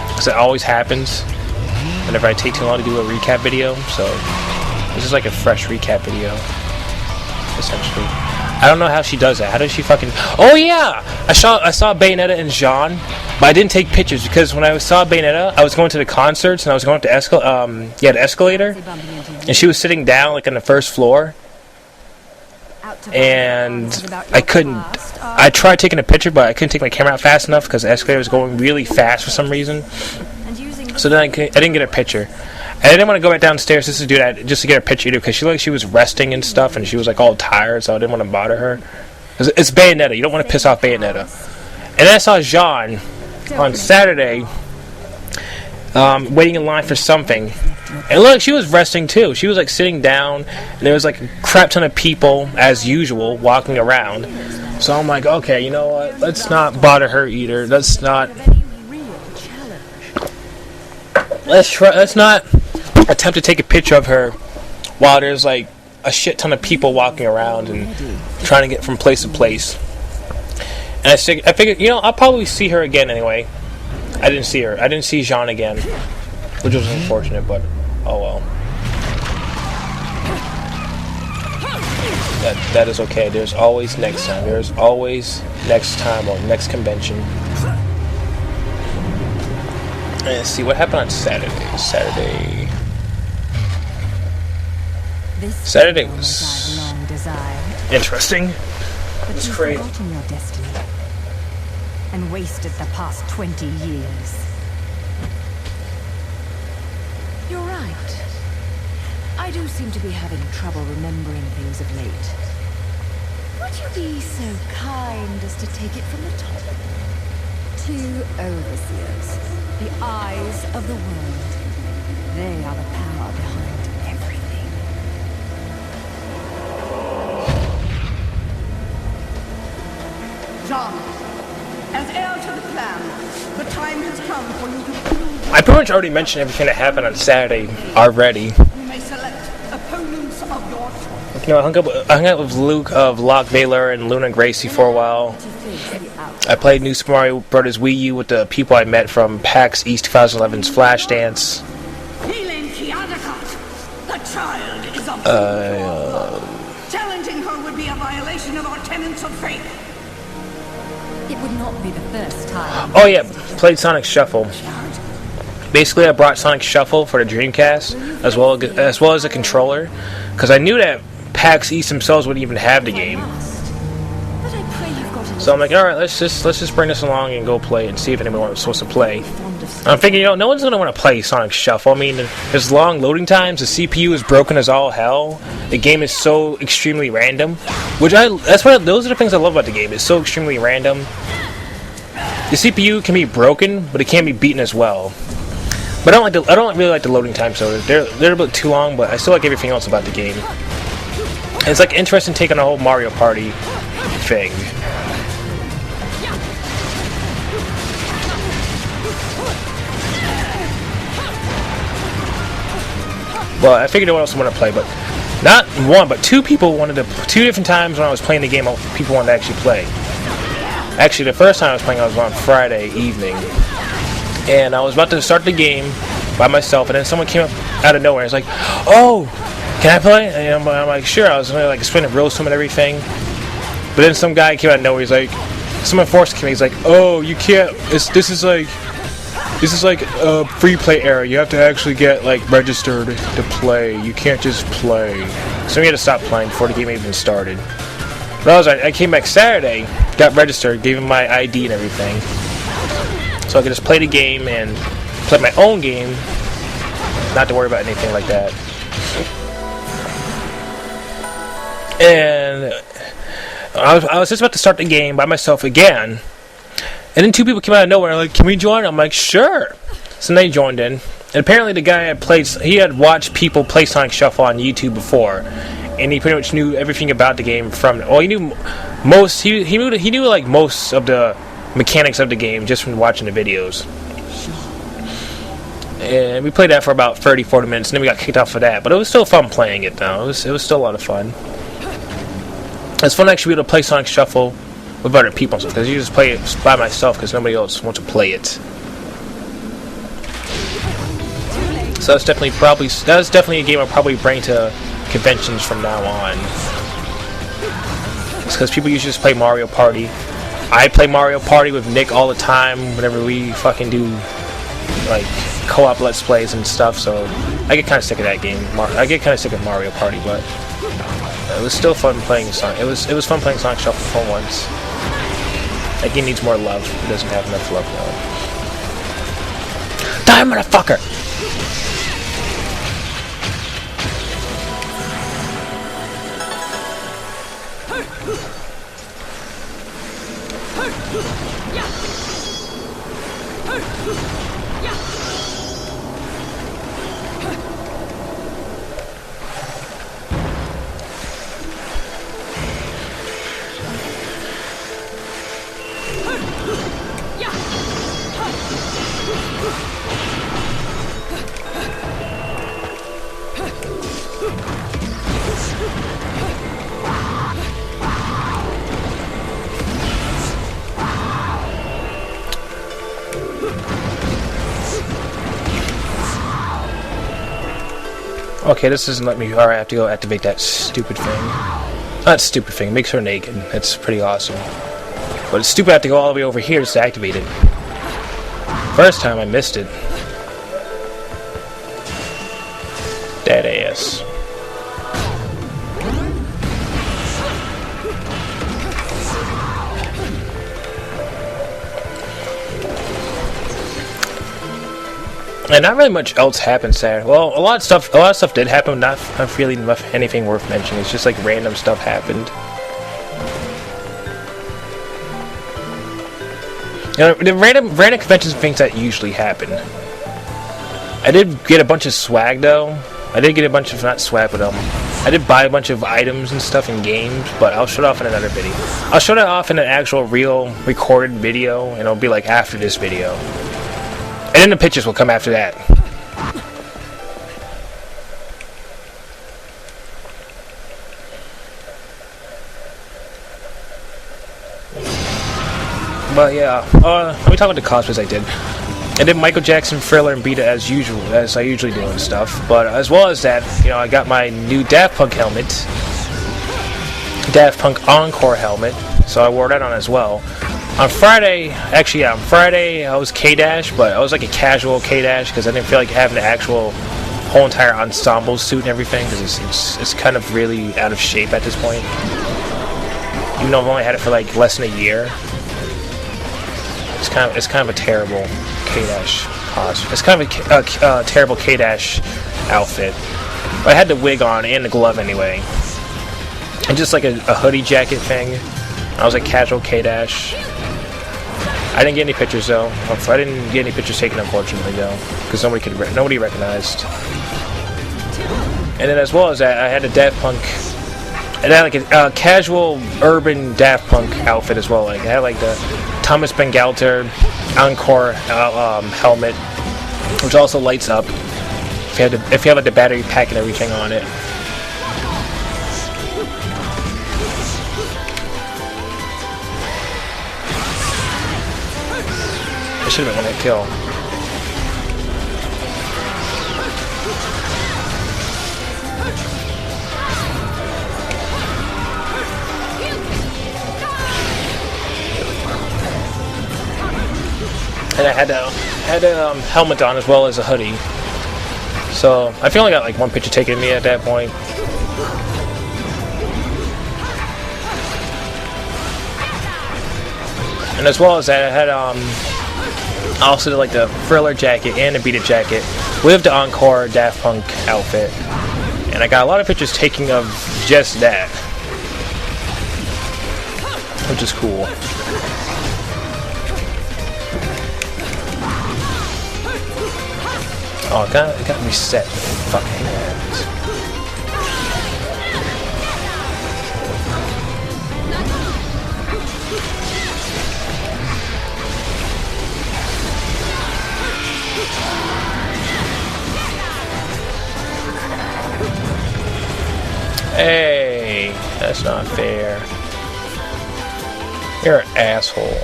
Because it always happens whenever I take too long to do a recap video. So this is like a fresh recap video, essentially. I don't know how she does that. How does she fucking... Oh yeah! I saw Bayonetta and Jean, but I didn't take pictures because when I saw Bayonetta, I was going to the concerts and I was going up to the escalator, and she was sitting down like on the first floor, and I couldn't... I tried taking a picture, but I couldn't take my camera out fast enough because the escalator was going really fast for some reason. So then I didn't get a picture. And I didn't want to go back downstairs just to do that, just to get a picture either, because she was resting and stuff, and she was like all tired, so I didn't want to bother her. It's Bayonetta. You don't want to piss off Bayonetta. And then I saw Jean on Saturday, waiting in line for something. And look, she was resting too. She was like sitting down, and there was like a crap ton of people, as usual, walking around. So I'm like, okay, you know what? Let's not bother her either. Let's not attempt to take a picture of her while there's like a shit ton of people walking around and trying to get from place to place. And I figured, you know, I'll probably see her again anyway. I didn't see her. I didn't see Jean again, which was unfortunate, but oh well. That is okay. There's always next time. There's always next time or next convention. Let's see what happened on Saturday. Saturday was interesting. It was crazy. Your destiny and wasted the past 20 years. You're right. I do seem to be having trouble remembering things of late. Would you be so kind as to take it from the top? Two overseers, the eyes of the world. They are the power behind everything. Jean, As heir to the clan, the time has come for you to prove I pretty much already mentioned everything that happened on Saturday already. you may select opponents of your choice. You know, I hung out with Luke of Lock Baylor and Luna Gracie for a while. I played New Super Mario Bros. Wii U with the people I met from PAX East 2011's Flashdance. Healing Kiadakot, the child is of challenging her would be a violation of our tenets of faith. It would not be the first time. Oh yeah, played Sonic Shuffle. Basically, I brought Sonic Shuffle for the Dreamcast, as well as a controller, because I knew that PAX East themselves wouldn't even have the game. But I pray you've got a So I'm like, all right, let's just bring this along and go play and see if anyone was supposed to play. I'm thinking, you know, no one's gonna want to play Sonic Shuffle. I mean, there's long loading times. The CPU is broken as all hell. The game is so extremely random, those are the things I love about the game. It's so extremely random. The CPU can be broken, but it can be beaten as well. But I don't really like the loading time, so they're a bit too long. But I still like everything else about the game. And it's like interesting take on the whole Mario Party thing. Well, I figured what else I want to play, but not one, but two people wanted to. 2 different times when I was playing the game, people wanted to actually play. Actually, the first time I was playing, I was on Friday evening, and I was about to start the game by myself, and then someone came up out of nowhere. And was like, "Oh, can I play?" And I'm like, "Sure." I was gonna like explain the rules to him and everything, but then some guy came out of nowhere. He's like, some enforcer came. He's like, "Oh, you can't. This is like a free play era. You have to actually get like registered to play. You can't just play." So we had to stop playing before the game even started. But I came back Saturday, got registered, gave him my ID and everything, so I could just play the game and play my own game, not to worry about anything like that. And I was just about to start the game by myself again. And then 2 people came out of nowhere, like, "Can we join?" I'm like, "Sure." So they joined in. And apparently the guy he had watched people play Sonic Shuffle on YouTube before. And he pretty much knew everything about the game from, well, he knew most, he knew like most of the mechanics of the game just from watching the videos. And we played that for about 30-40 minutes, and then we got kicked off for that. But it was still fun playing it, though. It was still a lot of fun. It's fun to actually be able to play Sonic Shuffle with other people, because you just play it by myself because nobody else wants to play it. So that's definitely a game I'll probably bring to conventions from now on. It's because people usually just play Mario Party. I play Mario Party with Nick all the time whenever we fucking do like co-op let's plays and stuff, so I get kind of sick of that game. I get kind of sick of Mario Party, but it was still fun playing Sonic. It was fun playing Sonic Shuffle for once. That game needs more love. It doesn't have enough love now. Die, motherfucker! Okay, this doesn't let me. Alright, I have to go activate that stupid thing. Not stupid thing, it makes her naked. That's pretty awesome. But it's stupid I have to go all the way over here just to activate it. First time I missed it. Dead ass. And not really much else happened Saturday. Well, a lot of stuff did happen. Not really anything worth mentioning. It's just like random stuff happened. You know, the random conventions and things that usually happen. I did get a bunch of swag though. I did get a bunch of, not swag, but I did buy a bunch of items and stuff in games, but I'll show it off in another video. I'll show that off in an actual real recorded video, and it'll be like after this video. And then the pictures will come after that. But yeah, let me talk about the cosplays I did. I did Michael Jackson, Thriller, and Beta as usual, as I usually do and stuff. But as well as that, you know, I got my new Daft Punk helmet, Daft Punk Encore helmet, so I wore that on as well. On Friday, actually, yeah, on Friday I was K-Dash, but I was like a casual K-Dash because I didn't feel like having the actual whole entire ensemble suit and everything because it's kind of really out of shape at this point. Even though I've only had it for like less than a year. It's kind of a terrible K-Dash costume. It's kind of a terrible K-Dash outfit. But I had the wig on and the glove anyway. And just like a hoodie jacket thing. I was like casual K-Dash. I didn't get any pictures though. I didn't get any pictures taken, unfortunately, though, because nobody recognized. And then as well as that, I had a Daft Punk. And I had like a casual urban Daft Punk outfit as well. Like I had like the Thomas Bangalter Encore helmet, which also lights up if you have like the battery pack and everything on it. I should have been one to kill. And I had a helmet on as well as a hoodie. So I feel like I got like one picture taken of me at that point. And as well as that, I had I also did like the Thriller jacket and the Beat It jacket with the Encore Daft Punk outfit. And I got a lot of pictures taken of just that, which is cool. Oh, it got reset. Fucking hands. Hey, that's not fair. You're an asshole.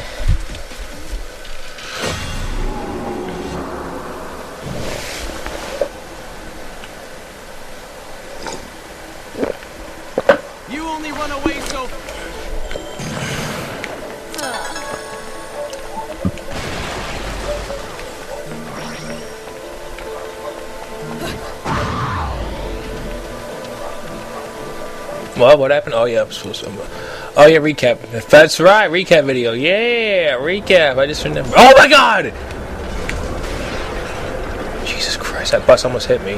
Well, what happened? Oh yeah, oh yeah, recap. That's right, recap video. Yeah, recap. I just remember. Oh my god! Jesus Christ, that bus almost hit me.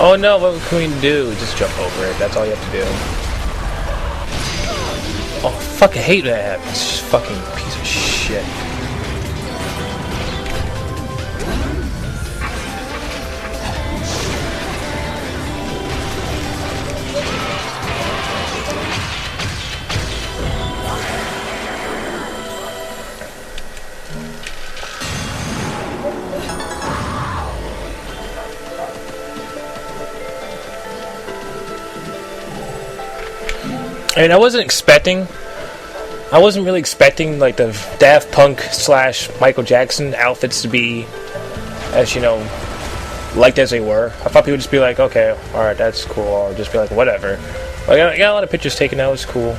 Oh no, what can we do? Just jump over it. That's all you have to do. Oh fuck, I hate that. It's just fucking piece of shit. I mean, I wasn't really expecting like the Daft Punk / Michael Jackson outfits to be, as you know, liked as they were. I thought people would just be like, okay, alright, that's cool, or just be like, whatever. But I got a lot of pictures taken, that was cool.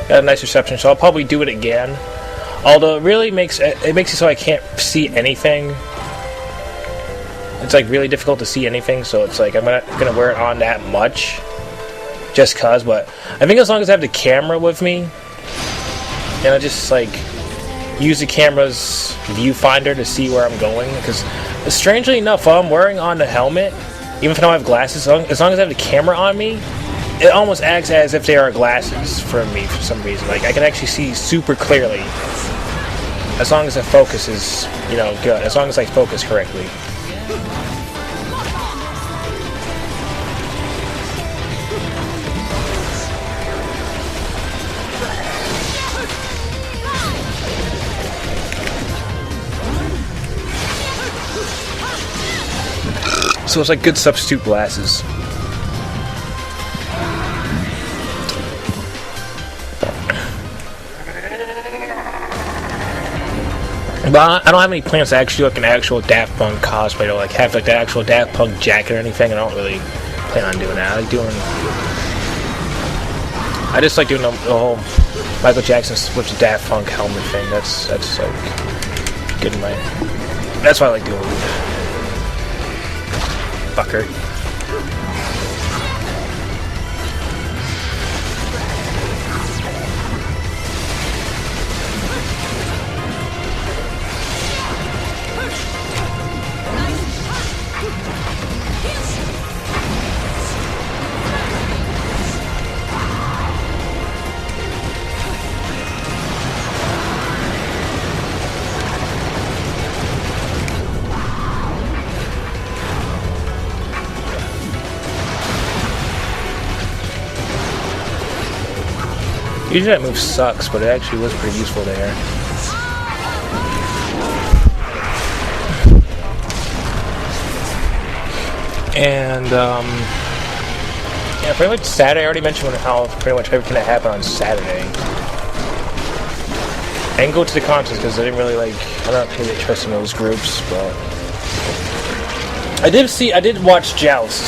Got a nice reception, so I'll probably do it again. Although it really makes it so I can't see anything. It's like really difficult to see anything, so it's like I'm not gonna wear it on that much. Just cause, but I think as long as I have the camera with me, and I just like use the camera's viewfinder to see where I'm going, because strangely enough, while I'm wearing on the helmet, even if I don't have glasses, as long as I have the camera on me, it almost acts as if they are glasses for me for some reason. Like I can actually see super clearly. as long as the focus is, you know, good. As long as I focus correctly. So it's like good substitute glasses. But I don't have any plans to actually do like an actual Daft Punk cosplay or like have like the actual Daft Punk jacket or anything. I don't really plan on doing that. I just like doing the whole Michael Jackson with the Daft Punk helmet thing. That's like good in my. That's why I like doing it. Fucker. Usually that move sucks, but it actually was pretty useful there. And, yeah, pretty much Saturday, I already mentioned how pretty much everything that happened on Saturday. I didn't go to the concerts because I didn't really like, I don't really trust in those groups, but... I did watch Joust.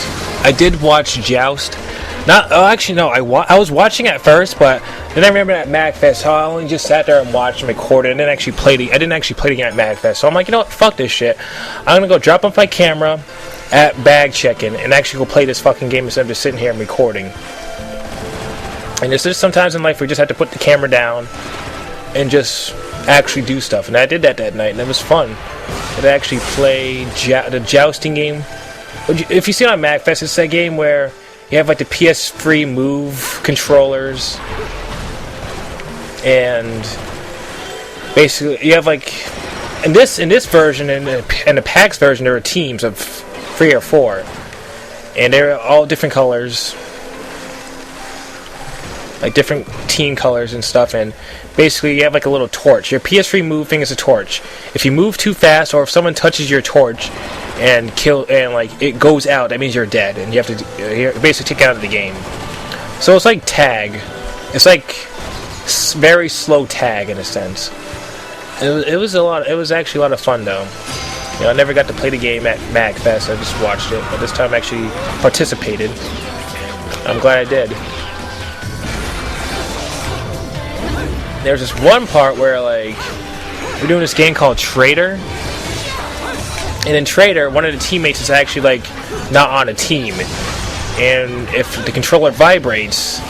Actually, no, I was watching at first, but then I remember at MagFest, so I only just sat there and watched and recorded, and then I didn't actually play the game at MagFest, so I'm like, you know what, fuck this shit. I'm gonna go drop off my camera at bag check-in and actually go play this fucking game instead of just sitting here and recording. And there's just sometimes in life where you just have to put the camera down and just actually do stuff, and I did that night, and it was fun. I actually played the jousting game. If you see it on MagFest, it's that game where you have like the PS3 Move controllers, and basically you have like in this version and the PAX version there are teams of 3 or 4, and they're all different colors, like different team colors and stuff. And basically you have like a little torch. Your PS3 Move thing is a torch. If you move too fast, or if someone touches your torch and like it goes out, that means you're dead, and you have to basically take out of the game. So it's like tag. It's like very slow tag in a sense. It was actually a lot of fun though. You know, I never got to play the game at MagFest. I just watched it, but this time I actually participated. I'm glad I did. There's this one part where like we're doing this game called Traitor. And in Traitor, one of the teammates is actually like not on a team, and if the controller vibrates,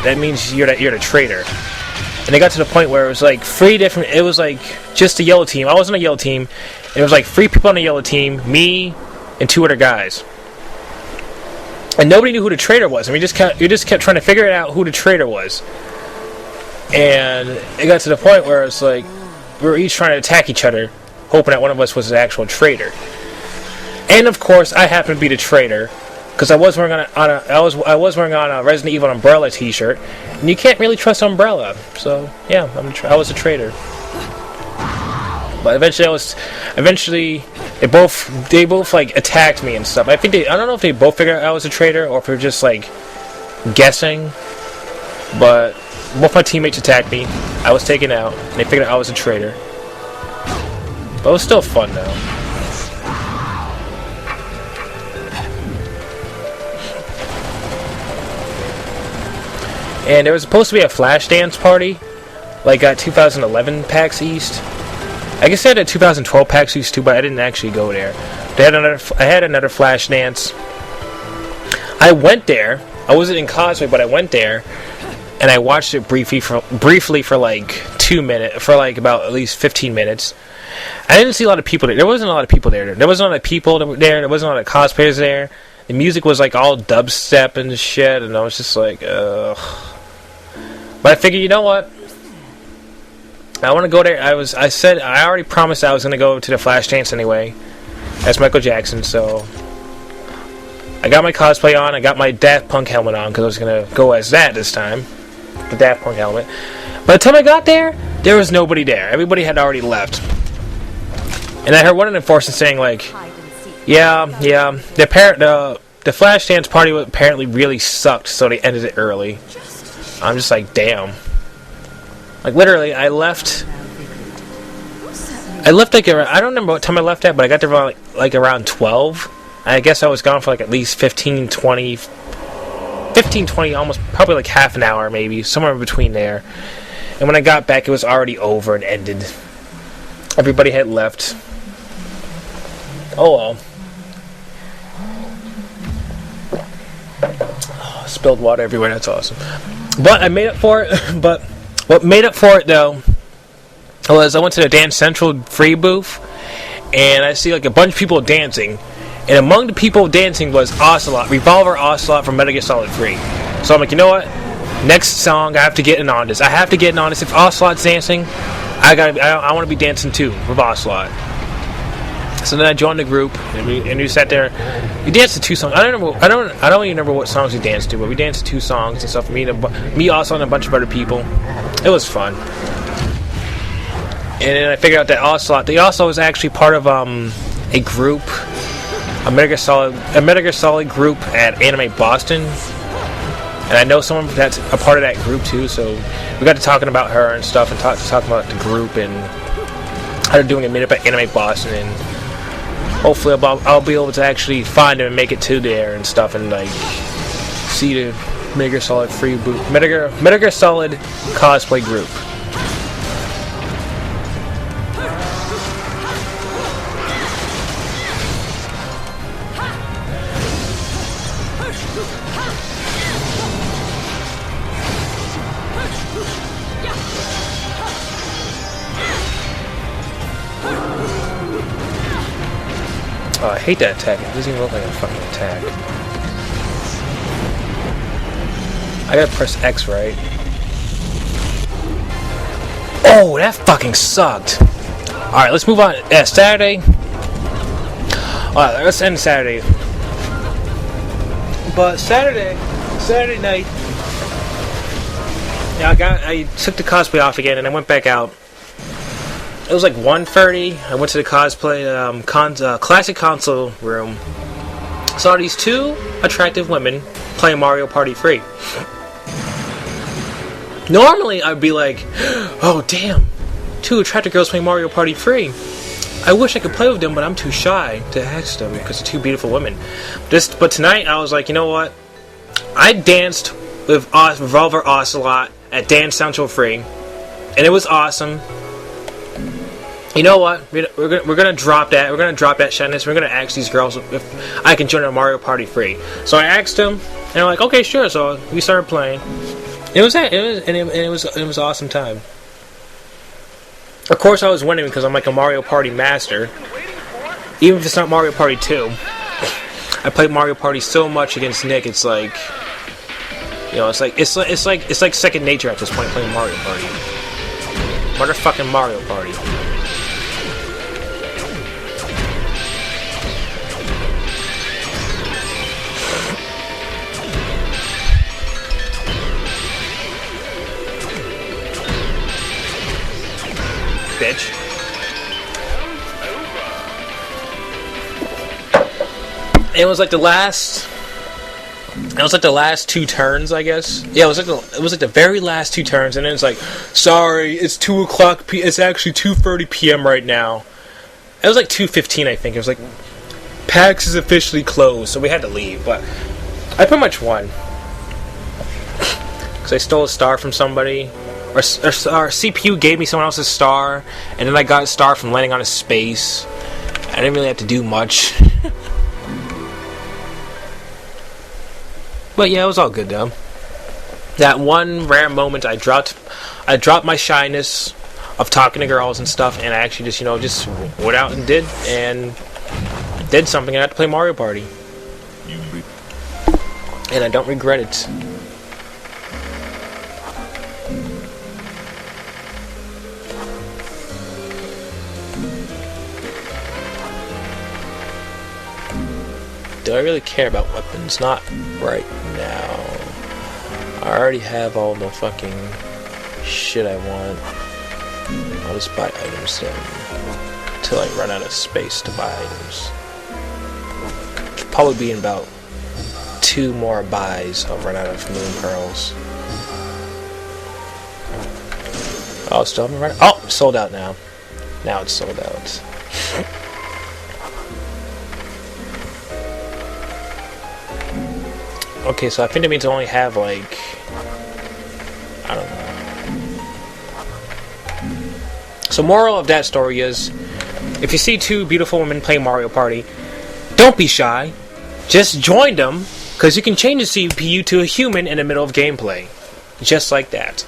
that means you're the traitor. And they got to the point where it was like 3 different. It was like just the yellow team. I wasn't a yellow team. It was like 3 people on the yellow team, me, and 2 other guys. And nobody knew who the traitor was. And we just kept trying to figure it out who the traitor was. And it got to the point where it's like we were each trying to attack each other, hoping that one of us was the actual traitor. And of course, I happened to be the traitor because I was wearing on a Resident Evil Umbrella T-shirt, and you can't really trust Umbrella. So yeah, I was a traitor. But eventually they both like attacked me and stuff. I don't know if they both figured out I was a traitor or if they were just like guessing. But both my teammates attacked me. I was taken out, and they figured out I was a traitor. But it was still fun though. And there was supposed to be a flash dance party, like at 2011 PAX East. I guess they had a 2012 PAX East too, but I didn't actually go there. I had another flash dance. I went there. I wasn't in cosplay, but I went there, and I watched it briefly for like 2 minutes, for like about at least 15 minutes. I didn't see a lot of people there. There wasn't a lot of people there. There wasn't a lot of people there. There wasn't a lot of cosplayers there. The music was like all dubstep and shit, and I was just like, ugh. But I figured, you know what? I want to go there. I already promised I was going to go to the Flash dance anyway. That's Michael Jackson, so I got my cosplay on. I got my Daft Punk helmet on because I was going to go as that this time. The Daft Punk helmet. By the time I got there, there was nobody there. Everybody had already left. And I heard one of the enforcers saying, like, yeah, the Flash dance party apparently really sucked, so they ended it early. I'm just like, damn. Like, literally, I left like around, I don't remember what time I left at, but I got there around, like around 12. I guess I was gone for like at least 15, 20, almost probably like half an hour maybe, somewhere in between there. And when I got back, it was already over and ended. Everybody had left. Oh well. Oh, spilled water everywhere, that's awesome. But I made up for it. But what made up for it though was I went to the Dance Central free booth, and I see like a bunch of people dancing, and among the people dancing was Ocelot, Revolver Ocelot from Metal Gear Solid 3. So I'm like, you know what? Next song, I have to get in on this. I have to get in on this. If Ocelot's dancing, I want to be dancing too with Ocelot. So then I joined the group, and we sat there. We danced to 2 songs. I don't even remember what songs we danced to, but we danced to 2 songs and stuff. Me, Ocelot, and a bunch of other people. It was fun. And then I figured out that Ocelot, they also was actually part of a group, a Metal Gear Solid group at Anime Boston. And I know someone that's a part of that group too, so we got to talking about her and stuff, and talking about the group and how they're doing a meetup at Anime Boston, and hopefully I'll be able to actually find them and make it to there and stuff, and like see the Metal Gear Solid free booth, Metal Gear Solid cosplay group. Oh, I hate that attack. It doesn't even look like a fucking attack. I gotta press X, right? Oh, that fucking sucked. Alright, let's move on. Yeah, Saturday. Alright, let's end Saturday. But Saturday night, yeah, I took the cosplay off again and I went back out. It was like 1:30. I went to the cosplay classic console room. Saw these 2 attractive women playing Mario Party 3. Normally I'd be like, oh damn, 2 attractive girls playing Mario Party 3. I wish I could play with them, but I'm too shy to ask them because they're 2 beautiful women. But tonight I was like, you know what? I danced with Revolver Ocelot at Dance Central Free, and it was awesome. You know what? We're gonna drop that. We're gonna drop that shyness. We're gonna ask these girls if I can join a Mario Party 3. So I asked them, and they're like, "Okay, sure." So we started playing. It was an awesome time. Of course, I was winning because I'm like a Mario Party master. Even if it's not Mario Party 2, I played Mario Party so much against Nick. It's like, you know, it's like second nature at this point playing Mario Party. Motherfucking Mario Party. Bitch. It was like the last. It was like the last 2 turns, I guess. Yeah, it was like the very last 2 turns, and then it's like, sorry, it's 2 o'clock. It's actually 2:30 p.m. right now. It was like 2:15, I think. It was like, PAX is officially closed, so we had to leave. But I pretty much won because I stole a star from somebody. Our CPU gave me someone else's star, and then I got a star from landing on a space. I didn't really have to do much. But yeah, it was all good though. That one rare moment I dropped my shyness of talking to girls and stuff, and I actually just went out and did something. I had to play Mario Party. And I don't regret it. do I really care about weapons? Not right now. I already have all the fucking shit I want. I'll just buy items then. Until I run out of space to buy items. Probably be in about 2 more buys. I'll run out of moon pearls. Oh, still haven't run. Oh, sold out now. Now it's sold out. Okay, so I think it means I only have like, I don't know. So moral of that story is, if you see 2 beautiful women playing Mario Party, don't be shy. Just join them, because you can change the CPU to a human in the middle of gameplay. Just like that.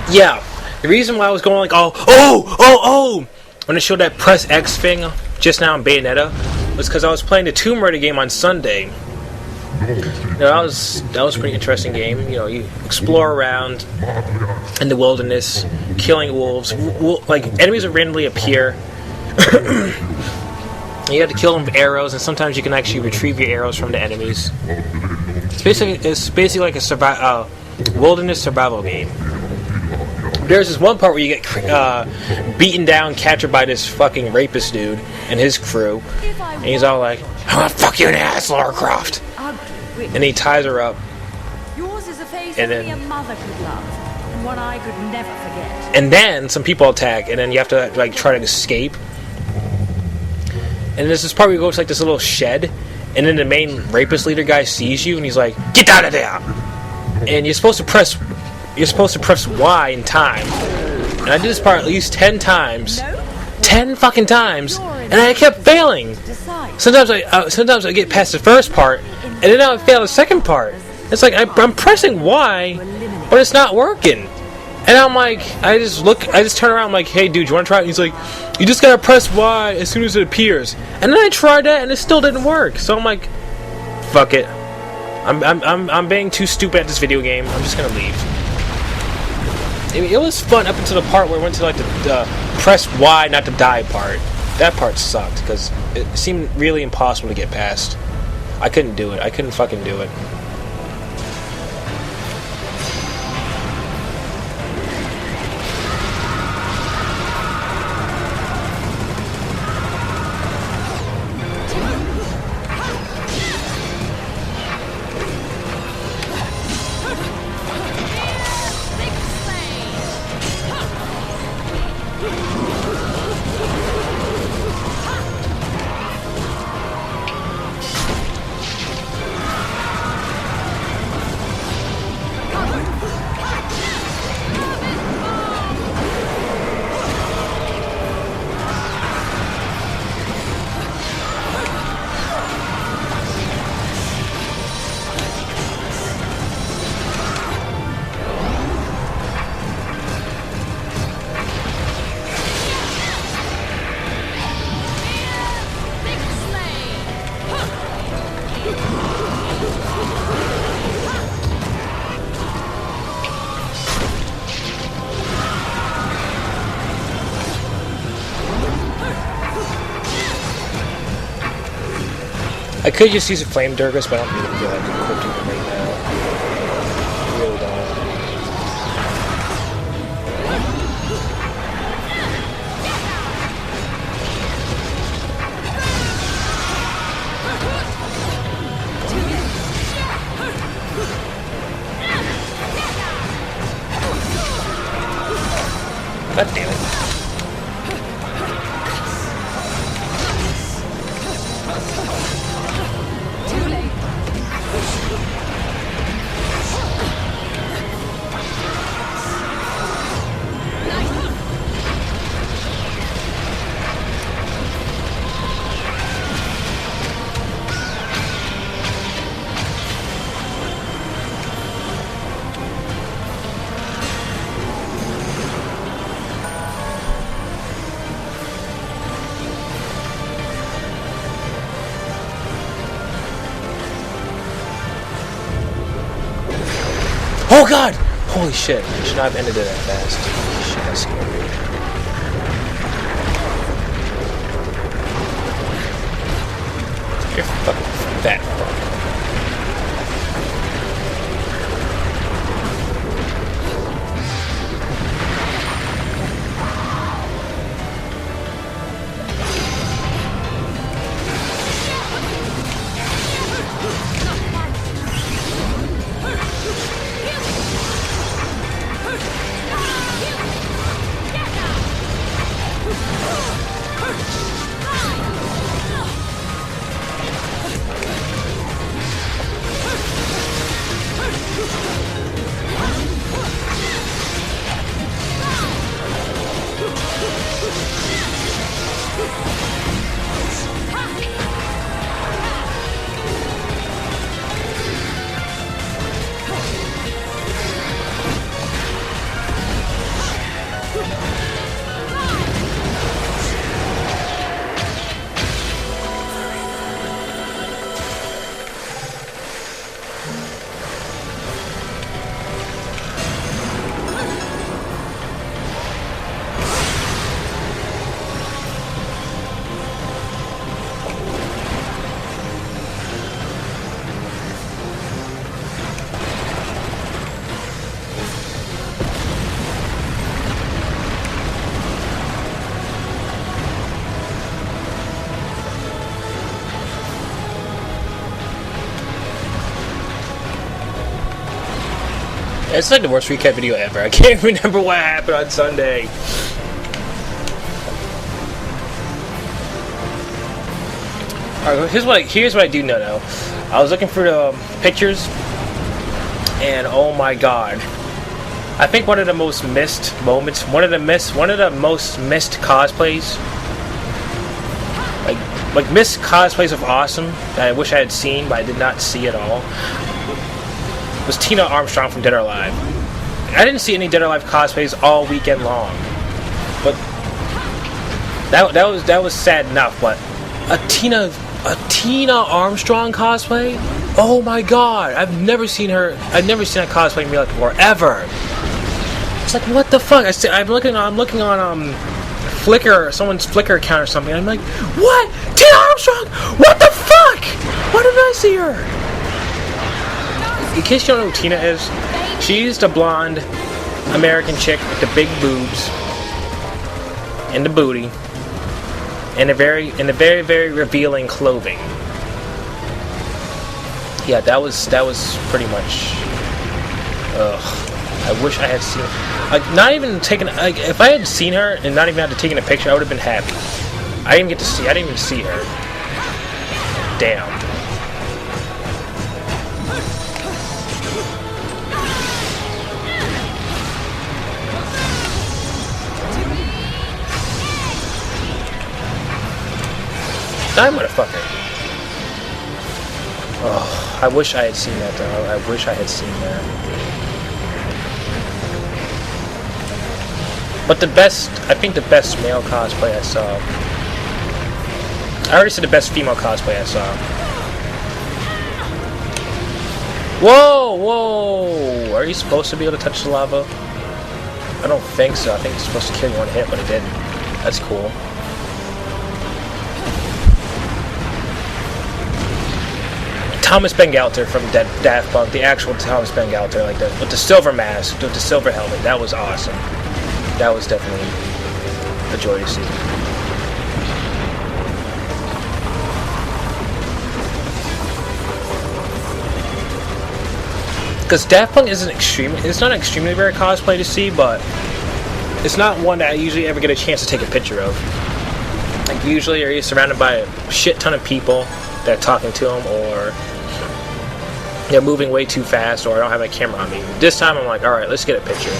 Yeah, the reason why I was going like, oh, when I showed that press X thing just now in Bayonetta, was because I was playing the Tomb Raider game on Sunday. You know, that was a pretty interesting game. You know, you explore around in the wilderness, killing wolves. Like, enemies will randomly appear. You have to kill them with arrows, and sometimes you can actually retrieve your arrows from the enemies. It's basically like a wilderness survival game. There's this one part where you get beaten down, captured by this fucking rapist dude and his crew, and he's all like, "I'm gonna fuck you in the ass, Lara Croft," and he ties her up. Yours is a face And only then- a mother could love, and one I could never forget. And then some people attack, and then you have to like try to escape. And there's this part where you go to like this little shed, and then the main rapist leader guy sees you, and he's like, "Get out of there!" And you're supposed to press Y in time. And I did this part at least 10 times. 10 fucking times, and I kept failing. Sometimes I get past the first part, and then I fail the second part. It's like I'm pressing Y, but it's not working. And I'm like, I just turn around, I'm like, "Hey dude, you wanna try it?" And he's like, "You just gotta press Y as soon as it appears." And then I tried that, and it still didn't work. So I'm like, fuck it. I'm being too stupid at this video game. I'm just gonna leave. It was fun up until the part where I went to like the press Y not to die part. That part sucked because it seemed really impossible to get past. I couldn't do it. I couldn't fucking do it. I could just use a flame Durgus, but I don't really feel like equipping them right now. I really don't. God damn it. Oh god! Holy shit. I should not have ended it that fast. Shit, that scared me. You're fucking fat fuck. It's like the worst recap video ever. I can't remember what happened on Sunday. Alright, here's what I do know now. I was looking for the pictures, and oh my god. I think one of the most missed moments, one of the most missed cosplays, like missed cosplays of Awesome that I wish I had seen, but I did not see at all, was Tina Armstrong from Dead or Alive. I didn't see any Dead or Alive cosplays all weekend long, but that was sad enough. But a Tina Armstrong cosplay? Oh my god! I've never seen a cosplay in real life before, ever. It's like, what the fuck? I'm looking on Flickr, someone's Flickr account or something. I'm like, what? Tina Armstrong? What the fuck? Why didn't I see her? In case you don't know who Tina is, she's the blonde American chick with the big boobs and the booty and the very very revealing clothing. Yeah, that was pretty much. I wish I had seen. Not even taking. If I had seen her and not even had to take a picture, I would have been happy. I didn't even see her. Damn. Die, motherfucker. Oh, I wish I had seen that, though. I wish I had seen that. But I think the best male cosplay I saw. I already said the best female cosplay I saw. Whoa, whoa! Are you supposed to be able to touch the lava? I don't think so. I think it's supposed to kill you one hit, but it didn't. That's cool. Thomas Bangalter from Daft Punk, the actual Thomas Bangalter, like that, with the silver mask, with the silver helmet. That was awesome. That was definitely a joy to see. Because Daft Punk it's not an extremely rare cosplay to see, but it's not one that I usually ever get a chance to take a picture of. Like, usually you're surrounded by a shit ton of people that are talking to them, or they're moving way too fast, or I don't have my camera on me. This time I'm like, alright, let's get a picture.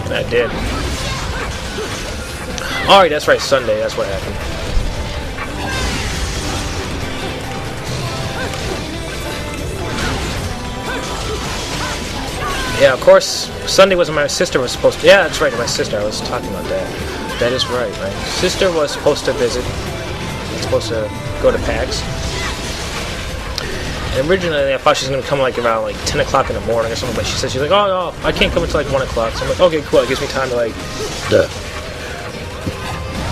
And I did. Alright, that's right, Sunday, that's what happened. Yeah, of course, Sunday was when my sister was supposed to... Yeah, that's right, my sister, I was talking about that. That is right. My sister was supposed to visit. Supposed to go to PAX. And originally I thought she was gonna come like around like 10 o'clock in the morning or something, but she said she's like, oh, I can't come until like 1 o'clock. So I'm like, okay, cool. It gives me time to like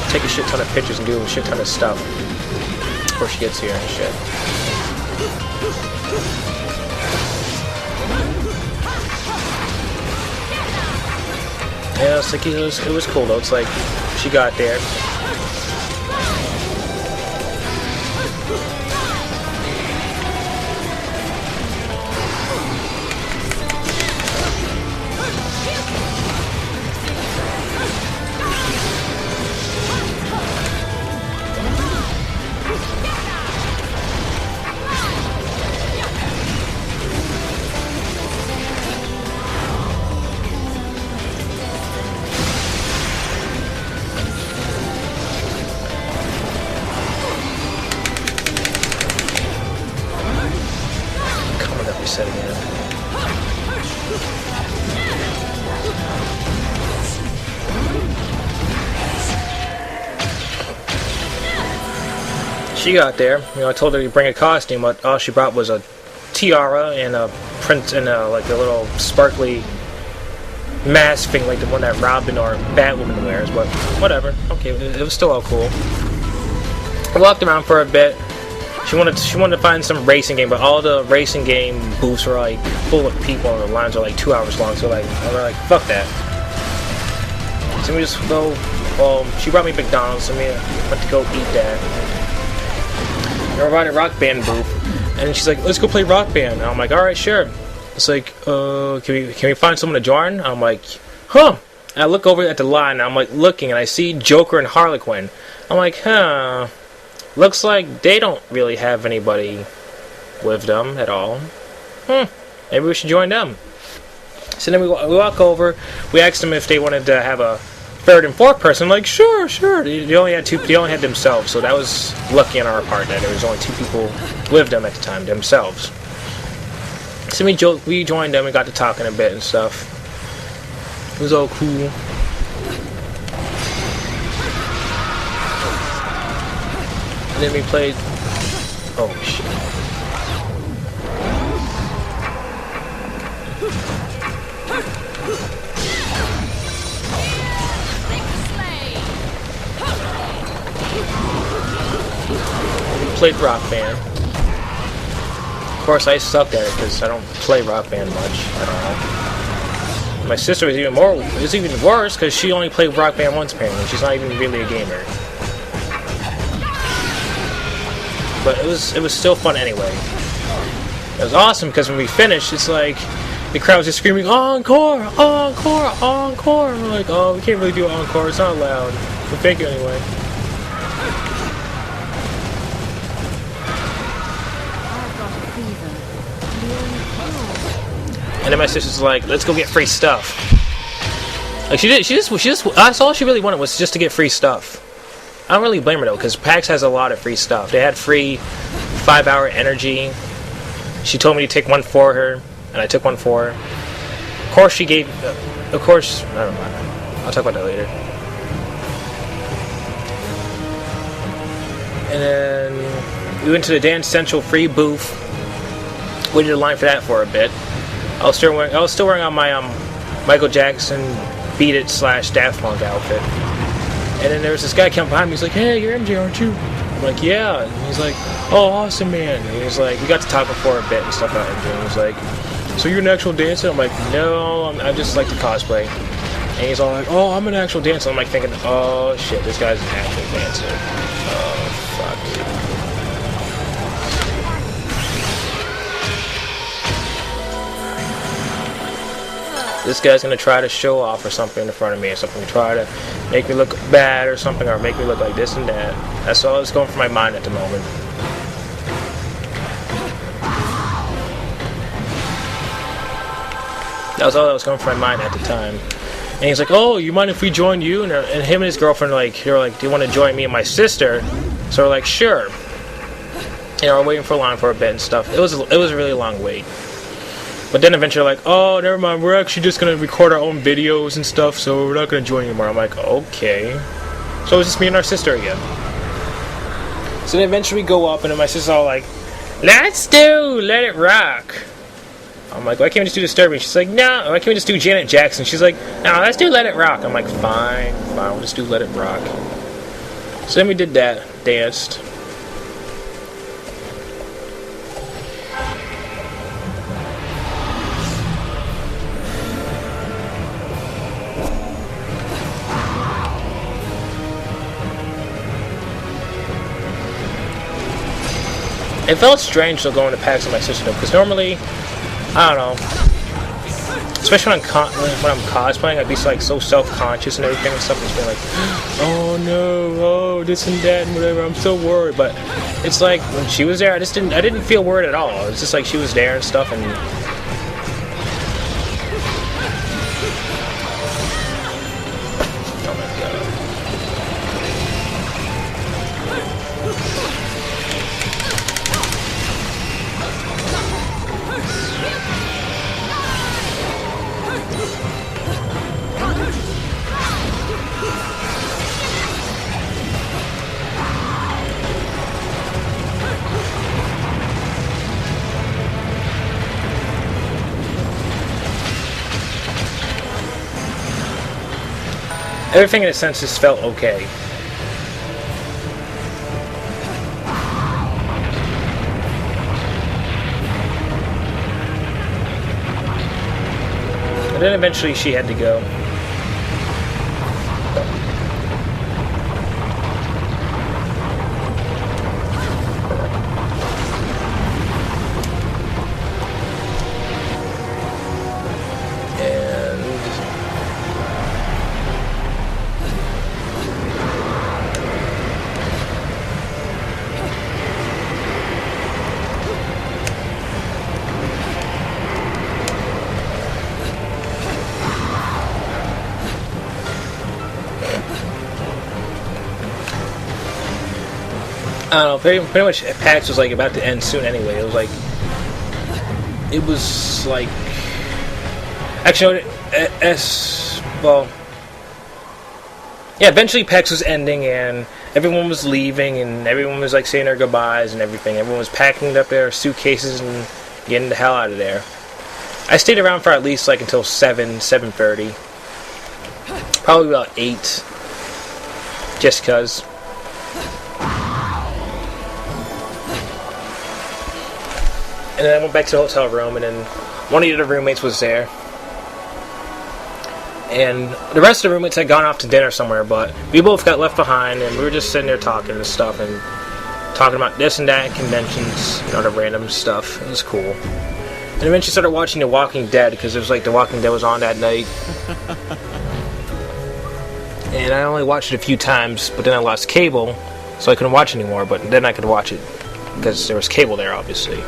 take a shit ton of pictures and do a shit ton of stuff before she gets here and shit. Yeah, it's like it was cool though. It's like she got there. Reset again. She got there. You know, I told her to bring a costume, but all she brought was a tiara and a print and like a little sparkly mask thing, like the one that Robin or Batwoman wears. But whatever. Okay, it was still all cool. I walked around for a bit. She wanted to find some racing game, but all the racing game booths were like full of people, and the lines are like 2 hours long. So like, we're like, fuck that. So we just go. Well, she brought me McDonald's, so we went to go eat that. And we're at a Rock Band booth, and she's like, let's go play Rock Band. And I'm like, all right, sure. It's like, can we find someone to join? I'm like, huh. And I look over at the line, and I'm like looking, and I see Joker and Harley Quinn. I'm like, huh. Looks like they don't really have anybody with them at all. Maybe we should join them. So then we walk over. We asked them if they wanted to have a third and fourth person. I'm like, sure. They only had two. They only had themselves. So that was lucky on our part that there was only 2 people with them at the time, themselves. So we joined them. We got to talking a bit and stuff. It was all cool. And then we played. Oh shit. We played Rock Band. Of course, I suck at it because I don't play Rock Band much at all. My sister is even worse because she only played Rock Band once apparently. She's not even really a gamer. But it was still fun anyway. It was awesome because when we finished, it's like the crowd was just screaming, encore, encore, encore. And we're like, oh, we can't really do encore. It's not loud. But thank you anyway. And then my sister's like, let's go get free stuff. Like she just. That's all she really wanted was just to get free stuff. I don't really blame her though, because PAX has a lot of free stuff. They had free 5-hour energy. She told me to take one for her, and I took one for her. Of course, she gave. Of course, I don't know. I'll talk about that later. And then we went to the Dance Central free booth. Waited in line for that for a bit. I was still wearing on my Michael Jackson Beat It / Daft Punk outfit. And then there was this guy coming behind me. He's like, hey, you're MJ, aren't you? I'm like, yeah. And he's like, oh, awesome, man. And he's like, we got to talk for a bit and stuff about MJ. And he's like, so you're an actual dancer? I'm like, no, I just like to cosplay. And he's all like, oh, I'm an actual dancer. I'm like thinking, oh, shit, this guy's an actual dancer. Oh, fuck. This guy's gonna try to show off or something in front of me or something, try to make me look bad or something, or make me look like this and that. That's all that's going through my mind at the moment. That was all that was going through my mind at the time. And he's like, oh, you mind if we join you? And him and his girlfriend they're like, do you want to join me and my sister? So we're like, sure. You know, we're waiting for a line for a bit and stuff. It was a really long wait. But then eventually like, oh, never mind, we're actually just going to record our own videos and stuff, so we're not going to join anymore. I'm like, okay. So it was just me and our sister again. So then eventually we go up, and then my sister's all like, let's do Let It Rock. I'm like, why can't we just do Disturbing? She's like, no. Why can't we just do Janet Jackson? She's like, no, let's do Let It Rock. I'm like, fine, we'll just do Let It Rock. So then we did that, danced. It felt strange though going to PAX with my sister though, because normally, I don't know, especially when I'm cosplaying, I'd be like so self-conscious and everything and stuff, and just being like, oh no, oh this and that and whatever, I'm so worried. But it's like when she was there, I didn't feel worried at all. It was just like she was there and stuff, and oh my god. Everything in a sense just felt okay. And then eventually she had to go. I don't know, pretty much PAX was like about to end soon anyway. It was like, actually, well, yeah, eventually PAX was ending and everyone was leaving and everyone was like saying their goodbyes and everything. Everyone was packing up their suitcases and getting the hell out of there. I stayed around for at least like until 7:30. Probably about 8. Just cause. And then I went back to the hotel room, and then one of the other roommates was there. And the rest of the roommates had gone off to dinner somewhere, but we both got left behind, and we were just sitting there talking and stuff, and talking about this and that, conventions, and other random stuff. It was cool. And eventually started watching The Walking Dead, because it was like The Walking Dead was on that night. And I only watched it a few times, but then I lost cable, so I couldn't watch anymore, but then I could watch it, because there was cable there, obviously.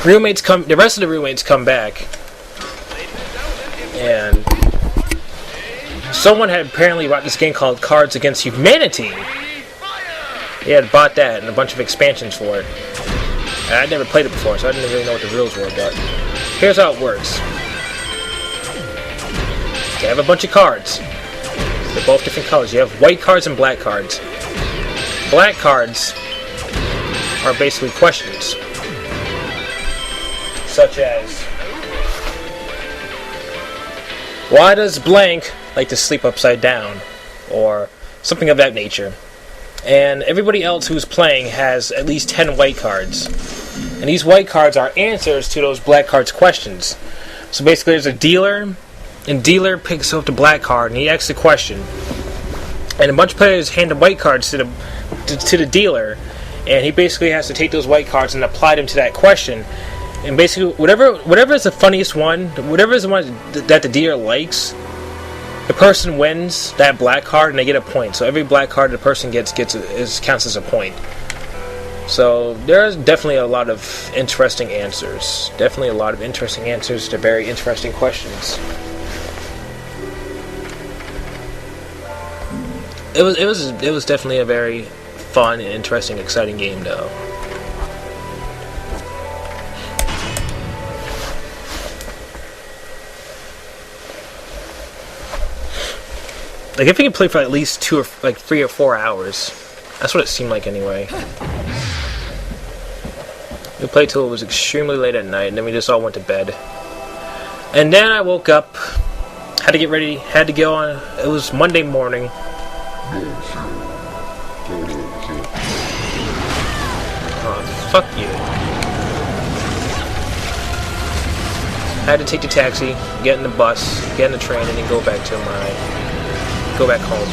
The rest of the roommates come back, and someone had apparently bought this game called Cards Against Humanity. He had bought that and a bunch of expansions for it. And I'd never played it before, so I didn't really know what the rules were, but here's how it works. You have a bunch of cards. They're both different colors. You have white cards and black cards. Black cards are basically questions. Such as, why does blank like to sleep upside down? Or something of that nature. And everybody else who's playing has at least 10 white cards. And these white cards are answers to those black cards' questions. So basically there's a dealer, and dealer picks up the black card and he asks the question. And a bunch of players hand the white cards to the dealer, and he basically has to take those white cards and apply them to that question. And basically, whatever is the funniest one, whatever is the one that the dealer likes, the person wins that black card and they get a point. So every black card the person gets counts as a point. So there's definitely a lot of interesting answers. Definitely a lot of interesting answers to very interesting questions. It was definitely a very fun, interesting, exciting game, though. Like if you can play for at least 3 or 4 hours, That's what it seemed like anyway. We played till it was extremely late at night, and then we just all went to bed. And then I woke up, had to get ready, had to go on. It was Monday morning. Oh, fuck you. I had to take the taxi, get in the bus, get in the train, and then go back home.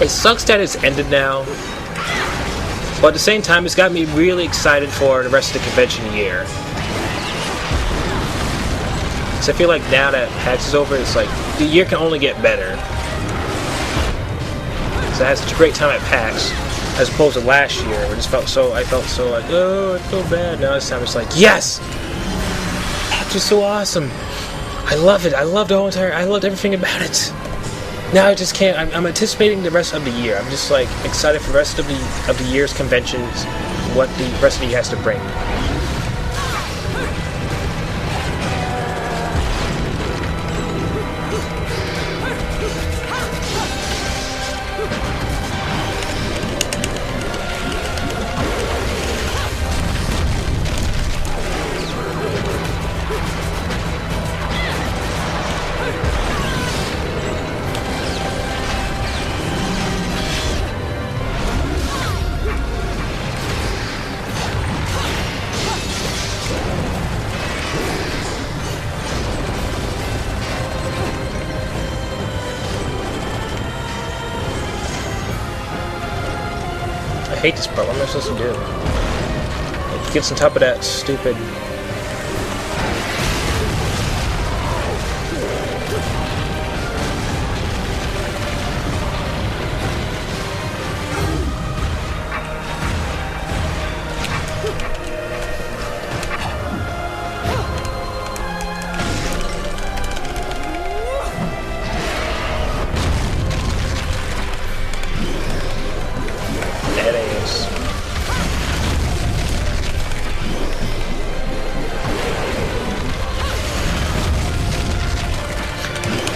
It sucks that it's ended now, but at the same time, it's got me really excited for the rest of the convention year. So I feel like now that PAX is over, it's like the year can only get better. So I had such a great time at PAX, as opposed to last year, where I felt so like, oh, I feel bad. Now this time it's like, yes! PAX is so awesome. I love it. I loved everything about it. Now I just can't. I'm anticipating the rest of the year. I'm just like excited for the rest of the year's conventions, what the rest of the year has to bring. I hate this part. What am I supposed to do? It gets on top of that stupid...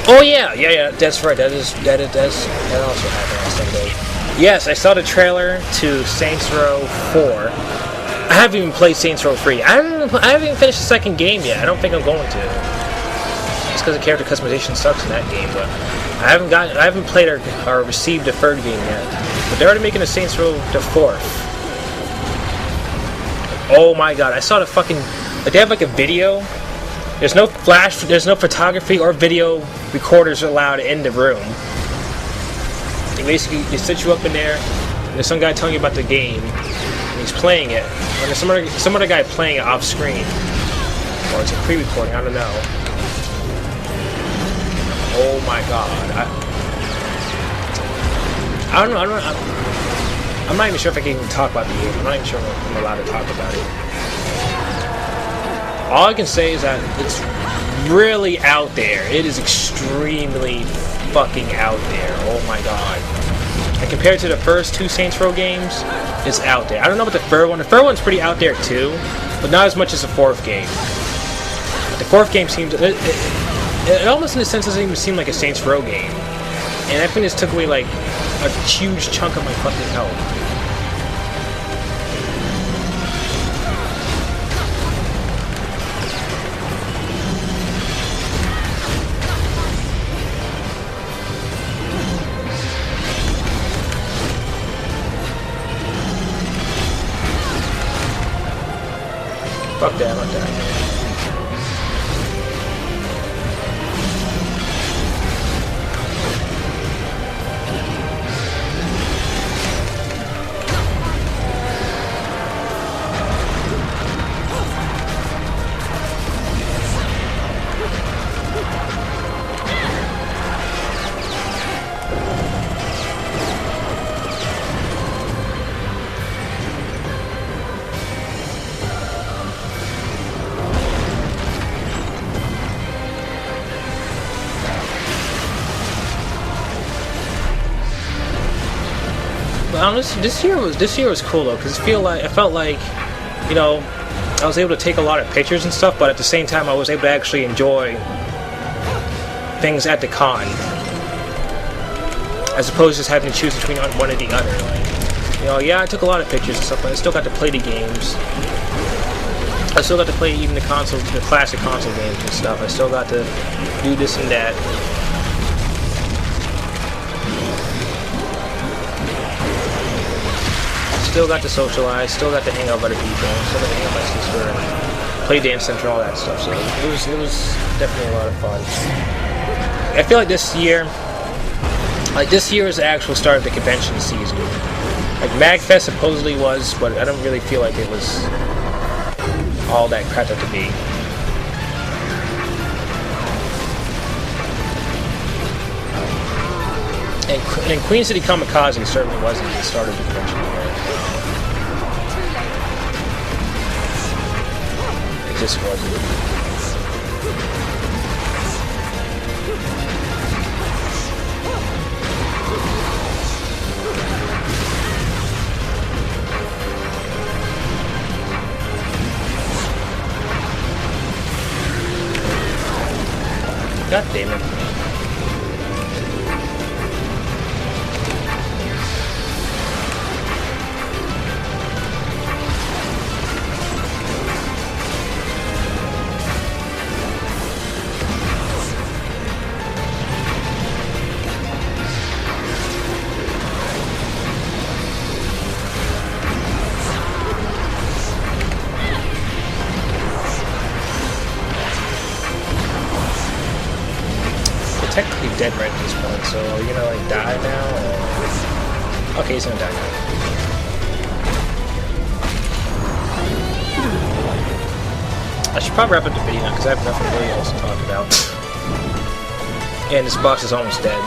Oh yeah, that's right. That also happened on Sunday. Yes, I saw the trailer to Saints Row 4. I haven't even played Saints Row 3. I haven't even finished the second game yet. I don't think I'm going to. It's because the character customization sucks in that game, but I haven't played or received the third game yet. But they're already making a Saints Row the 4th. Oh my god, I saw the fucking... Like, they have like a video. There's no flash, there's no photography or video recorders allowed in the room. They set you up in there, and there's some guy telling you about the game, and he's playing it, and there's some other guy playing it off screen. Or it's a pre-recording, I don't know. Oh my god. I don't know, I'm not even sure if I can even talk about the game. I'm not even sure if I'm allowed to talk about it. All I can say is that it's really out there. It is extremely fucking out there. Oh my god. And compared to the first two Saints Row games, it's out there. I don't know about the third one. The third one's pretty out there too, but not as much as the fourth game. The fourth game seems... It almost in a sense doesn't even seem like a Saints Row game. And I think this took away like a huge chunk of my fucking health. Fuck that, I'm not dying. This year was cool though, because I felt like, you know, I was able to take a lot of pictures and stuff, but at the same time I was able to actually enjoy things at the con. as opposed to just having to choose between one or the other. Like, you know, yeah, I took a lot of pictures and stuff, but I still got to play the games. I still got to play even the classic console games and stuff. I still got to do this and that. Still got to socialize, still got to hang out with other people, still got to hang out with my sister and play Dance Center, all that stuff. So it was definitely a lot of fun. I feel like this year is the actual start of the convention season. Like MagFest supposedly was, but I don't really feel like it was all that cracked up to be. And Queen City Kamikaze certainly wasn't the start of the convention. It just wasn't. God damn it. Technically dead right at this point, so are you gonna like die now? Or... Okay, he's gonna die now. I should probably wrap up the video now because I have nothing really else to talk about. And this boss is almost dead.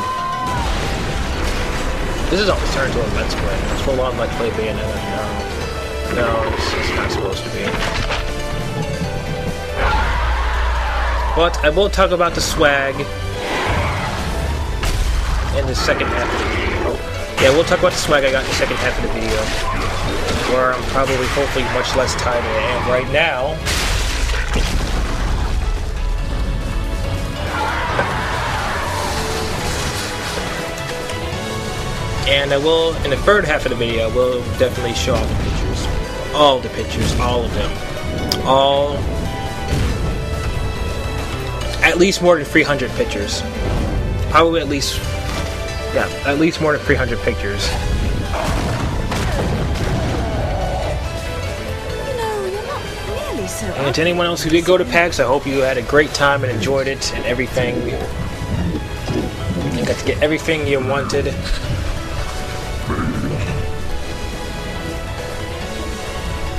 This is almost turned into a Let's Play. It's full on Let's Play Bayonetta. No, it's not supposed to be. But I will talk about the swag in the second half of the video. Yeah, we'll talk about the swag I got in the second half of the video, where I'm probably, hopefully, much less tired than I am right now. And I will, in the third half of the video, I will definitely show all the pictures. All the pictures, all of them. All... At least more than 300 pictures. Probably at least... Yeah, at least more than 300 pictures. No, you're not nearly so. And to anyone else who did go to PAX, I hope you had a great time and enjoyed it and everything. And got to get everything you wanted.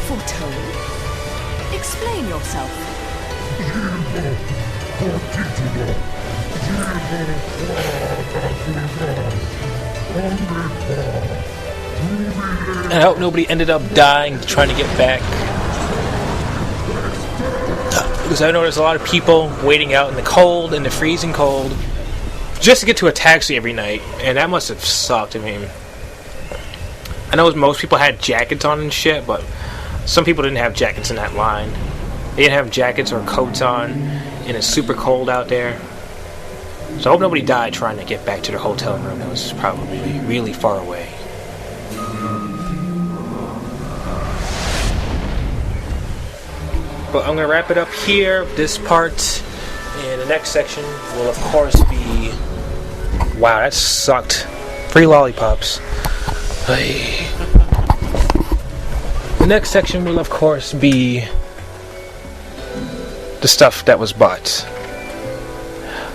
Foretold? Explain yourself. And I hope nobody ended up dying trying to get back. Because I know there's a lot of people waiting out in the cold, in the freezing cold, just to get to a taxi every night. And that must have sucked. I mean, I know most people had jackets on and shit, but some people didn't have jackets in that line. They didn't have jackets or coats on, and it's super cold out there. So I hope nobody died trying to get back to their hotel room. That was probably really far away. But I'm going to wrap it up here, this part. And the next section will, of course, be... Wow, that sucked. Free lollipops. Hey. The next section will, of course, be... the stuff that was bought.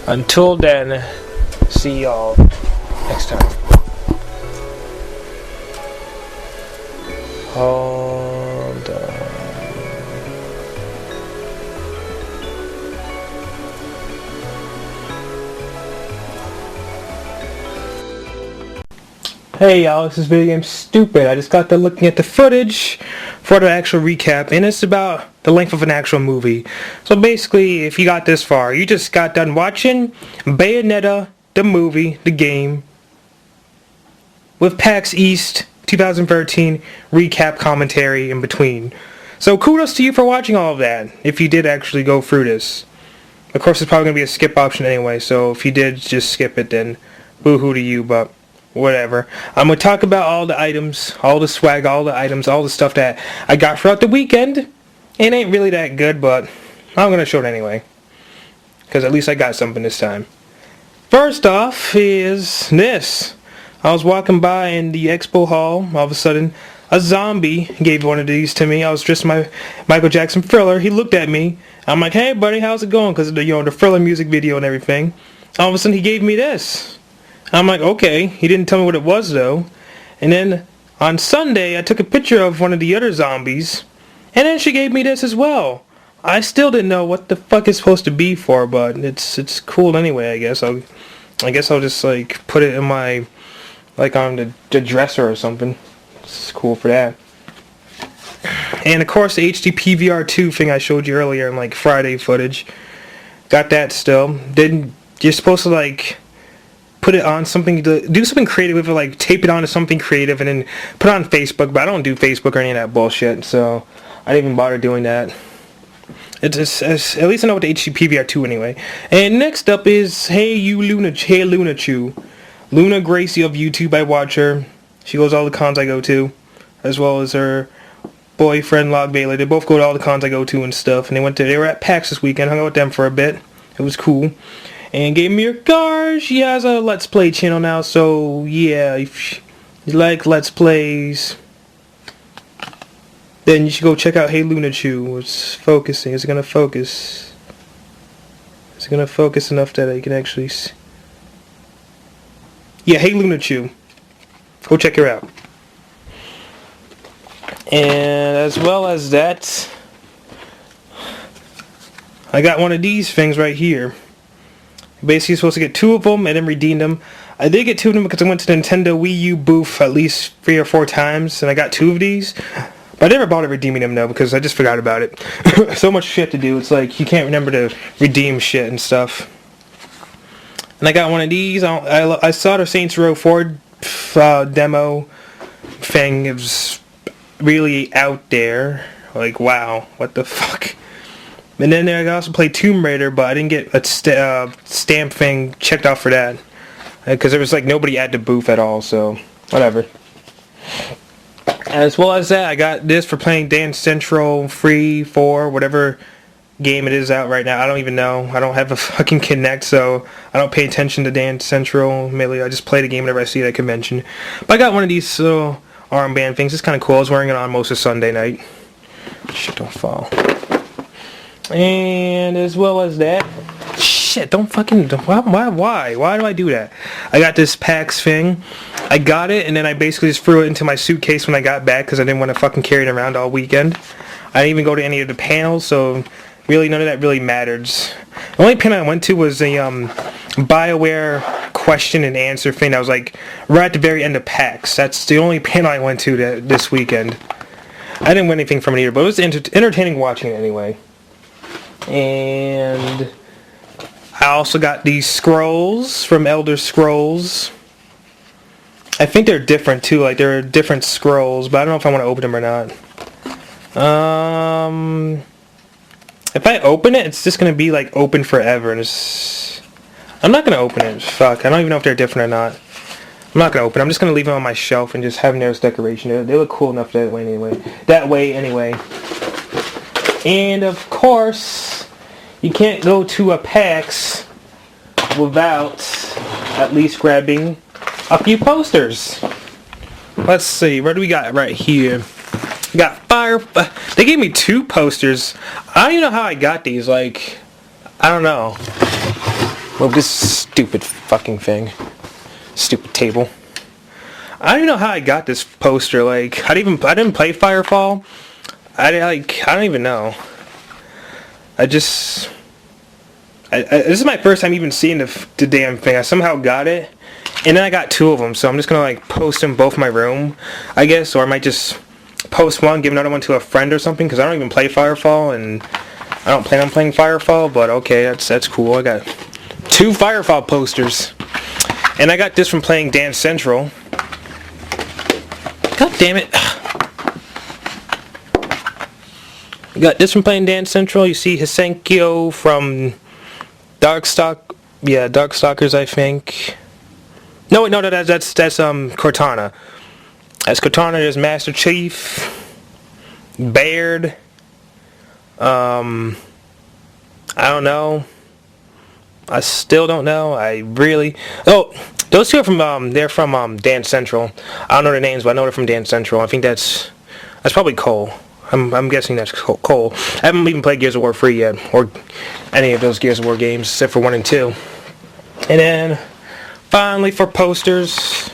Until then, see y'all next time. Hold on. Hey y'all, this is VideoGameStupid. I just got done looking at the footage for the actual recap, and it's about the length of an actual movie. So basically, if you got this far, you just got done watching Bayonetta, the movie, the game, with PAX East 2013 recap commentary in between. So kudos to you for watching all of that, if you did actually go through this. Of course, there's probably going to be a skip option anyway, so if you did just skip it, then boo-hoo to you, but whatever. I'm gonna talk about all the items, all the swag, all the items, all the stuff that I got throughout the weekend. It ain't really that good, but I'm gonna show it anyway, because at least I got something this time. First off is this. I was walking by in the expo hall. All of a sudden, a zombie gave one of these to me. I was dressed in my Michael Jackson Thriller. He looked at me. I'm like, hey buddy, how's it going? Because the Thriller music video and everything. All of a sudden, he gave me this. I'm like, okay. He didn't tell me what it was though. And then on Sunday, I took a picture of one of the other zombies, and then she gave me this as well. I still didn't know what the fuck it's supposed to be for, but it's cool anyway. I guess I'll just like put it in my, like, on the dresser or something. It's cool for that. And of course the HD PVR2 thing I showed you earlier in like Friday footage. Got that still. Then you're supposed to like put it on something, do something creative with it, like tape it onto something creative and then put it on Facebook, but I don't do Facebook or any of that bullshit, so I didn't even bother doing that. At least I know what the HD PVR2 anyway. And next up is Hey Luna Chew. Luna Gracie of YouTube, I watch her. She goes to all the cons I go to, as well as her boyfriend Log Bailey. They both go to all the cons I go to and stuff. And they were at PAX this weekend. Hung out with them for a bit. It was cool. And gave me her card. She has a Let's Play channel now, so yeah, if you like Let's Plays, then you should go check out Hey Luna Chew. It's focusing. Is it gonna focus? Is it gonna focus enough that I can actually see? Yeah, Hey Luna Chew. Go check her out. And as well as that, I got one of these things right here. Basically, you're supposed to get 2 of them and then redeem them. I did get 2 of them because I went to the Nintendo Wii U booth at least 3 or 4 times, and I got 2 of these. But I never bothered redeeming them though because I just forgot about it. So much shit to do. It's like you can't remember to redeem shit and stuff. And I got one of these. I saw the Saints Row 4 demo thing. It was really out there. Like, wow, what the fuck. And then I also played Tomb Raider, but I didn't get a stamp thing checked off for that. Because there was like nobody at the booth at all, so whatever. As well as that, I got this for playing Dance Central free for whatever game it is out right now. I don't even know. I don't have a fucking Kinect, so I don't pay attention to Dance Central. Mainly, I just play the game whenever I see it at a convention. But I got one of these armband things. It's kind of cool. I was wearing it on most of Sunday night. Shit, don't fall. And as well as that, shit, don't fucking, why do I do that? I got this PAX thing. I got it, and then I basically just threw it into my suitcase when I got back because I didn't want to fucking carry it around all weekend. I didn't even go to any of the panels, so really none of that really matters. The only panel I went to was a BioWare question and answer thing that was like right at the very end of PAX. That's the only panel I went to this weekend. I didn't win anything from it either, but it was entertaining watching it anyway. And I also got these scrolls from Elder Scrolls. I think they're different too, like they're different scrolls, but I don't know if I want to open them or not. If I open it, it's just gonna be like open forever, and I'm not gonna open it. Fuck, I don't even know if they're different or not. I'm not gonna open it. I'm just gonna leave them on my shelf and just have them there as decoration. They look cool enough that way anyway. And of course, you can't go to a PAX without at least grabbing a few posters. Let's see, what do we got right here? We got they gave me 2 posters. I don't even know how I got these, like, I don't know. Well, this stupid fucking thing. Stupid table. I don't even know how I got this poster, like, I didn't play Firefall. I don't even know. This is my first time even seeing the damn thing. I somehow got it, and then I got 2 of them, so I'm just gonna like post them both in my room, I guess, or I might just post one, give another one to a friend or something, because I don't even play Firefall, and I don't plan on playing Firefall, but okay, that's cool. I got 2 Firefall posters, and I got this from playing Dance Central. God damn it. You got this from playing Dance Central. You see Hisenkyo from Darkstalkers, I think. No, wait, no, that's Cortana. That's Cortana. There's Master Chief, Baird. I don't know. I still don't know. I really. Oh, those two are from they're from Dance Central. I don't know their names, but I know they're from Dance Central. I think that's probably Cole. I'm guessing that's Cole. I haven't even played Gears of War 3 yet, or any of those Gears of War games except for 1 and 2. And then finally for posters.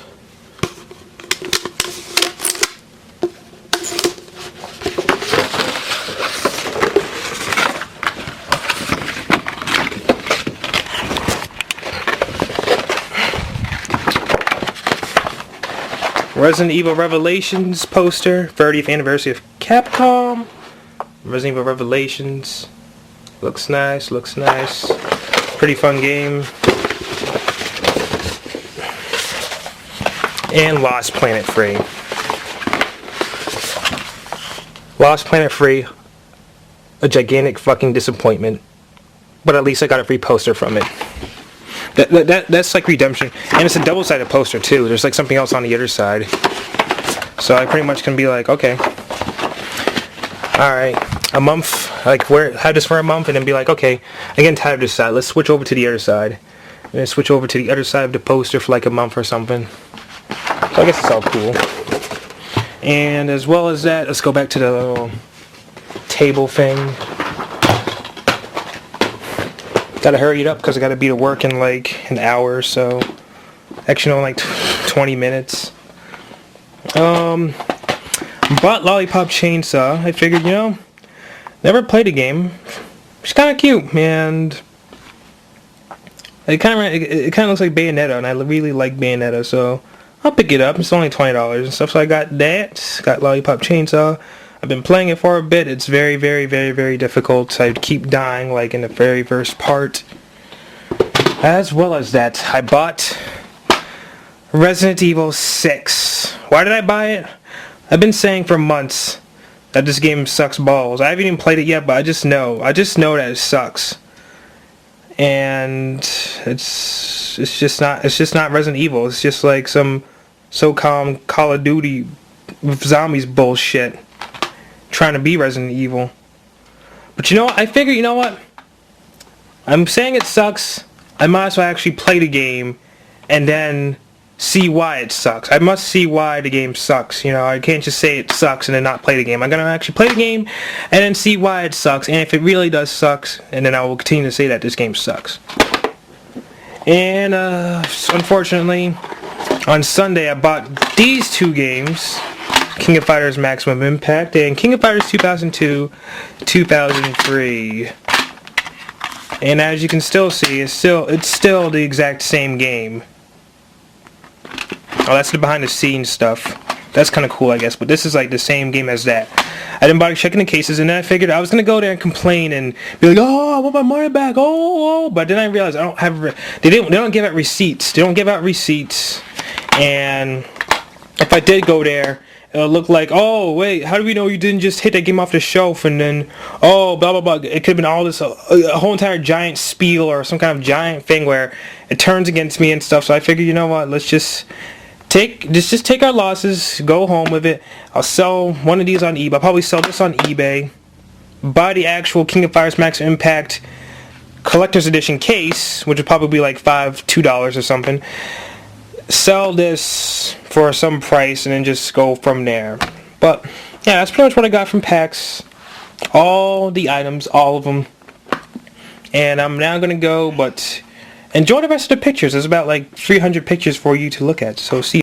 Resident Evil Revelations poster, 30th anniversary of Capcom. Resident Evil Revelations. Looks nice, looks nice. Pretty fun game. And Lost Planet Free. Lost Planet Free. A gigantic fucking disappointment. But at least I got a free poster from it. That's like redemption, and it's a double-sided poster too. There's like something else on the other side, so I pretty much can be like, okay, all right, a month, like have this for a month, and then be like, okay, I get tired of this side. Let's switch over to the other side, and then switch over to the other side of the poster for like a month or something. So I guess it's all cool. And as well as that, let's go back to the little table thing. Gotta hurry it up because I gotta be to work in like an hour or so. Actually, no, like 20 minutes. Bought Lollipop Chainsaw. I figured, never played a game. It's kind of cute, and it kind of looks like Bayonetta, and I really like Bayonetta, so I'll pick it up. It's only $20 and stuff, so I got that. Got Lollipop Chainsaw. I've been playing it for a bit. It's very, very, very, very difficult. I keep dying, like, in the very first part. As well as that, I bought Resident Evil 6. Why did I buy it? I've been saying for months that this game sucks balls. I haven't even played it yet, but I just know that it sucks. And it's just not Resident Evil. It's just like some so-called Call of Duty with zombies bullshit. Trying to be Resident Evil. But I figure, you know what? I'm saying it sucks. I might as well actually play the game and then see why it sucks. I must see why the game sucks. I can't just say it sucks and then not play the game. I'm going to actually play the game and then see why it sucks. And if it really does sucks, and then I will continue to say that this game sucks. And unfortunately, on Sunday I bought these two games. King of Fighters Maximum Impact and King of Fighters 2002, 2003. And as you can still see, it's still the exact same game. Oh, that's the behind the scenes stuff. That's kind of cool, I guess, but this is like the same game as that. I didn't bother checking the cases, and then I figured I was going to go there and complain and be like, oh, I want my money back, oh, but then I realized I don't have, they don't give out receipts. They don't give out receipts, and if I did go there, it'll look like, oh, wait, how do we know you didn't just hit that game off the shelf and then, oh, blah, blah, blah. It could have been all this, a whole entire giant spiel or some kind of giant thing where it turns against me and stuff. So I figured, you know what, let's just take our losses, go home with it. I'll sell one of these on eBay. I'll probably sell this on eBay. Buy the actual King of Fighters Max Impact Collector's Edition case, which would probably be like $2 or something. Sell this for some price and then just go from there. But yeah, that's pretty much what I got from PAX. All the items, all of them. And I'm now gonna go, but enjoy the rest of the pictures. There's about like 300 pictures for you to look at, so see you.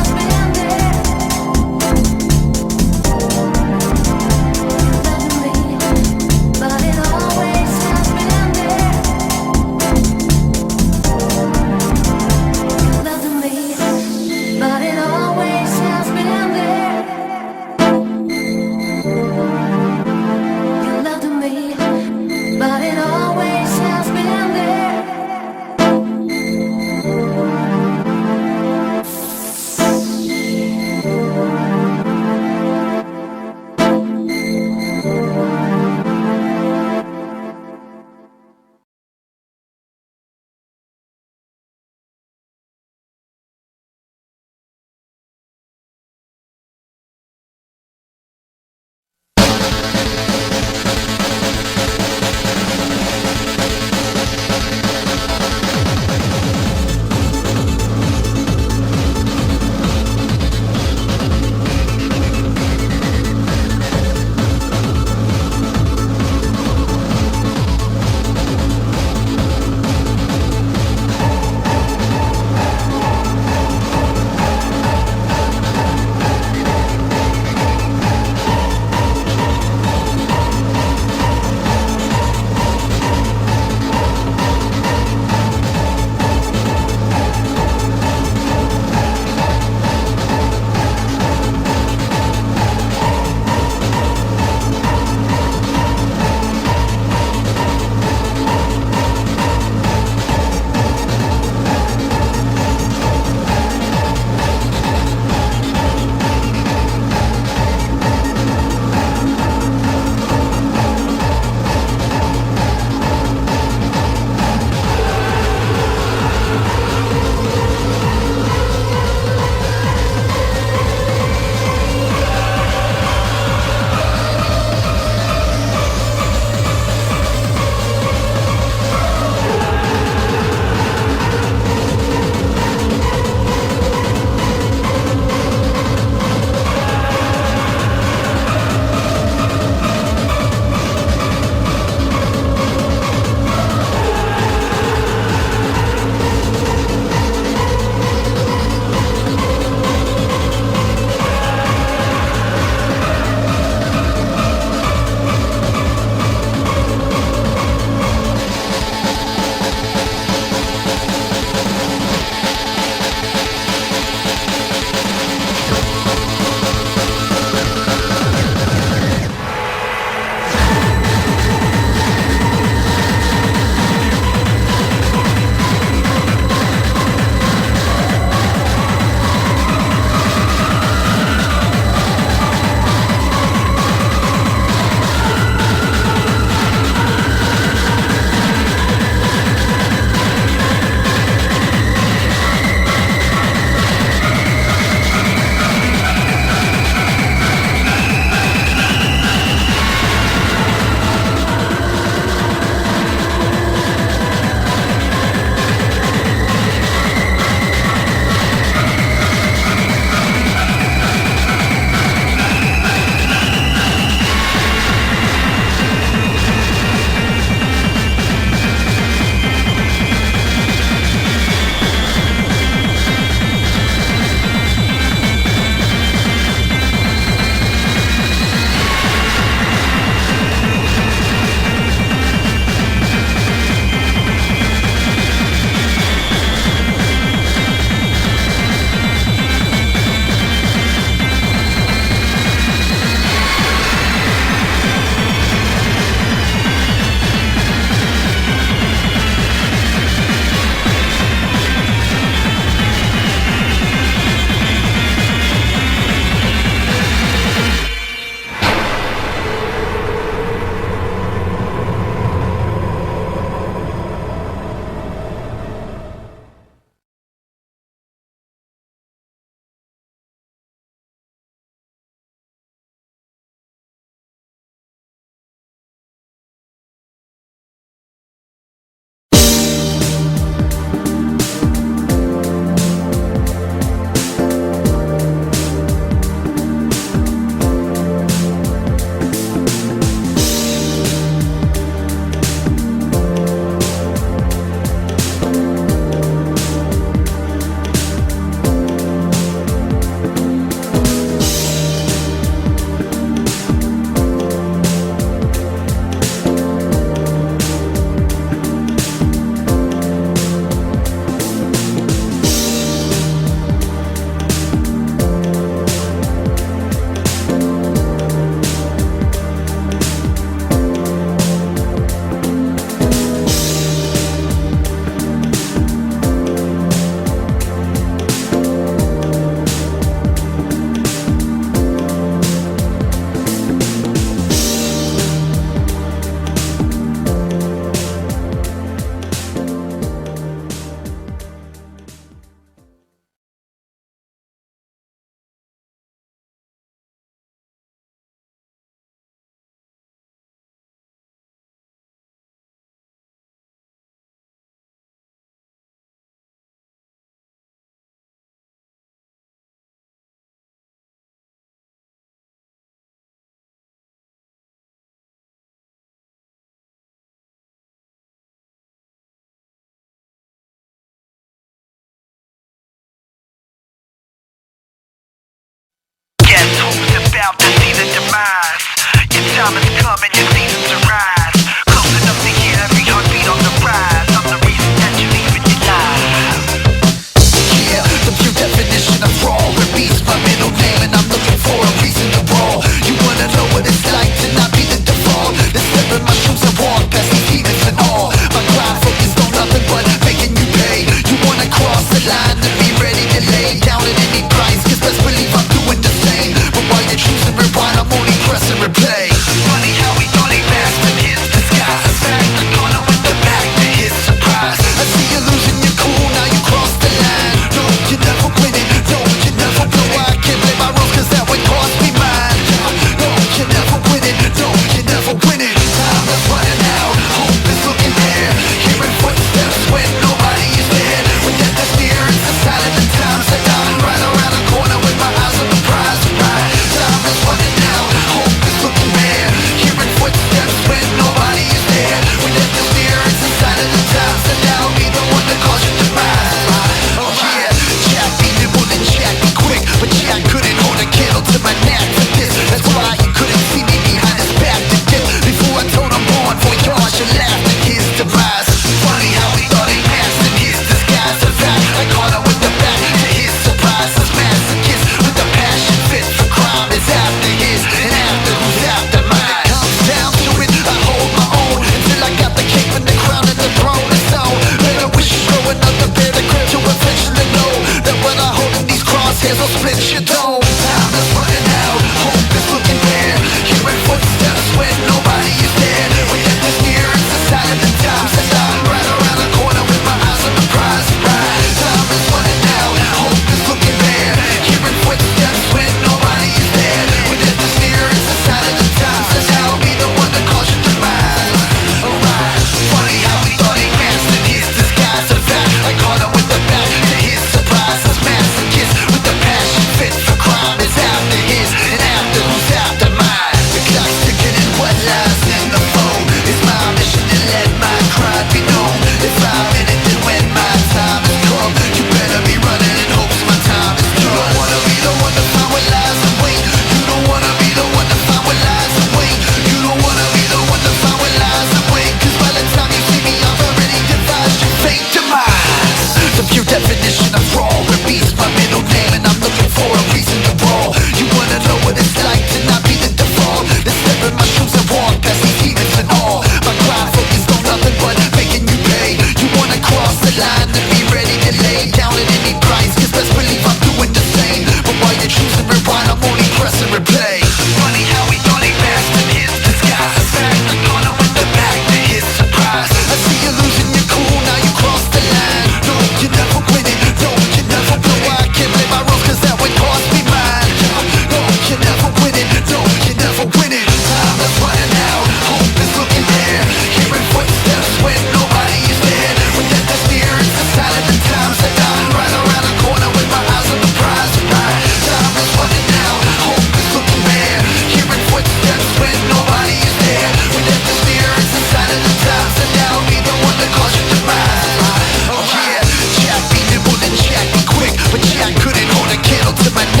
to my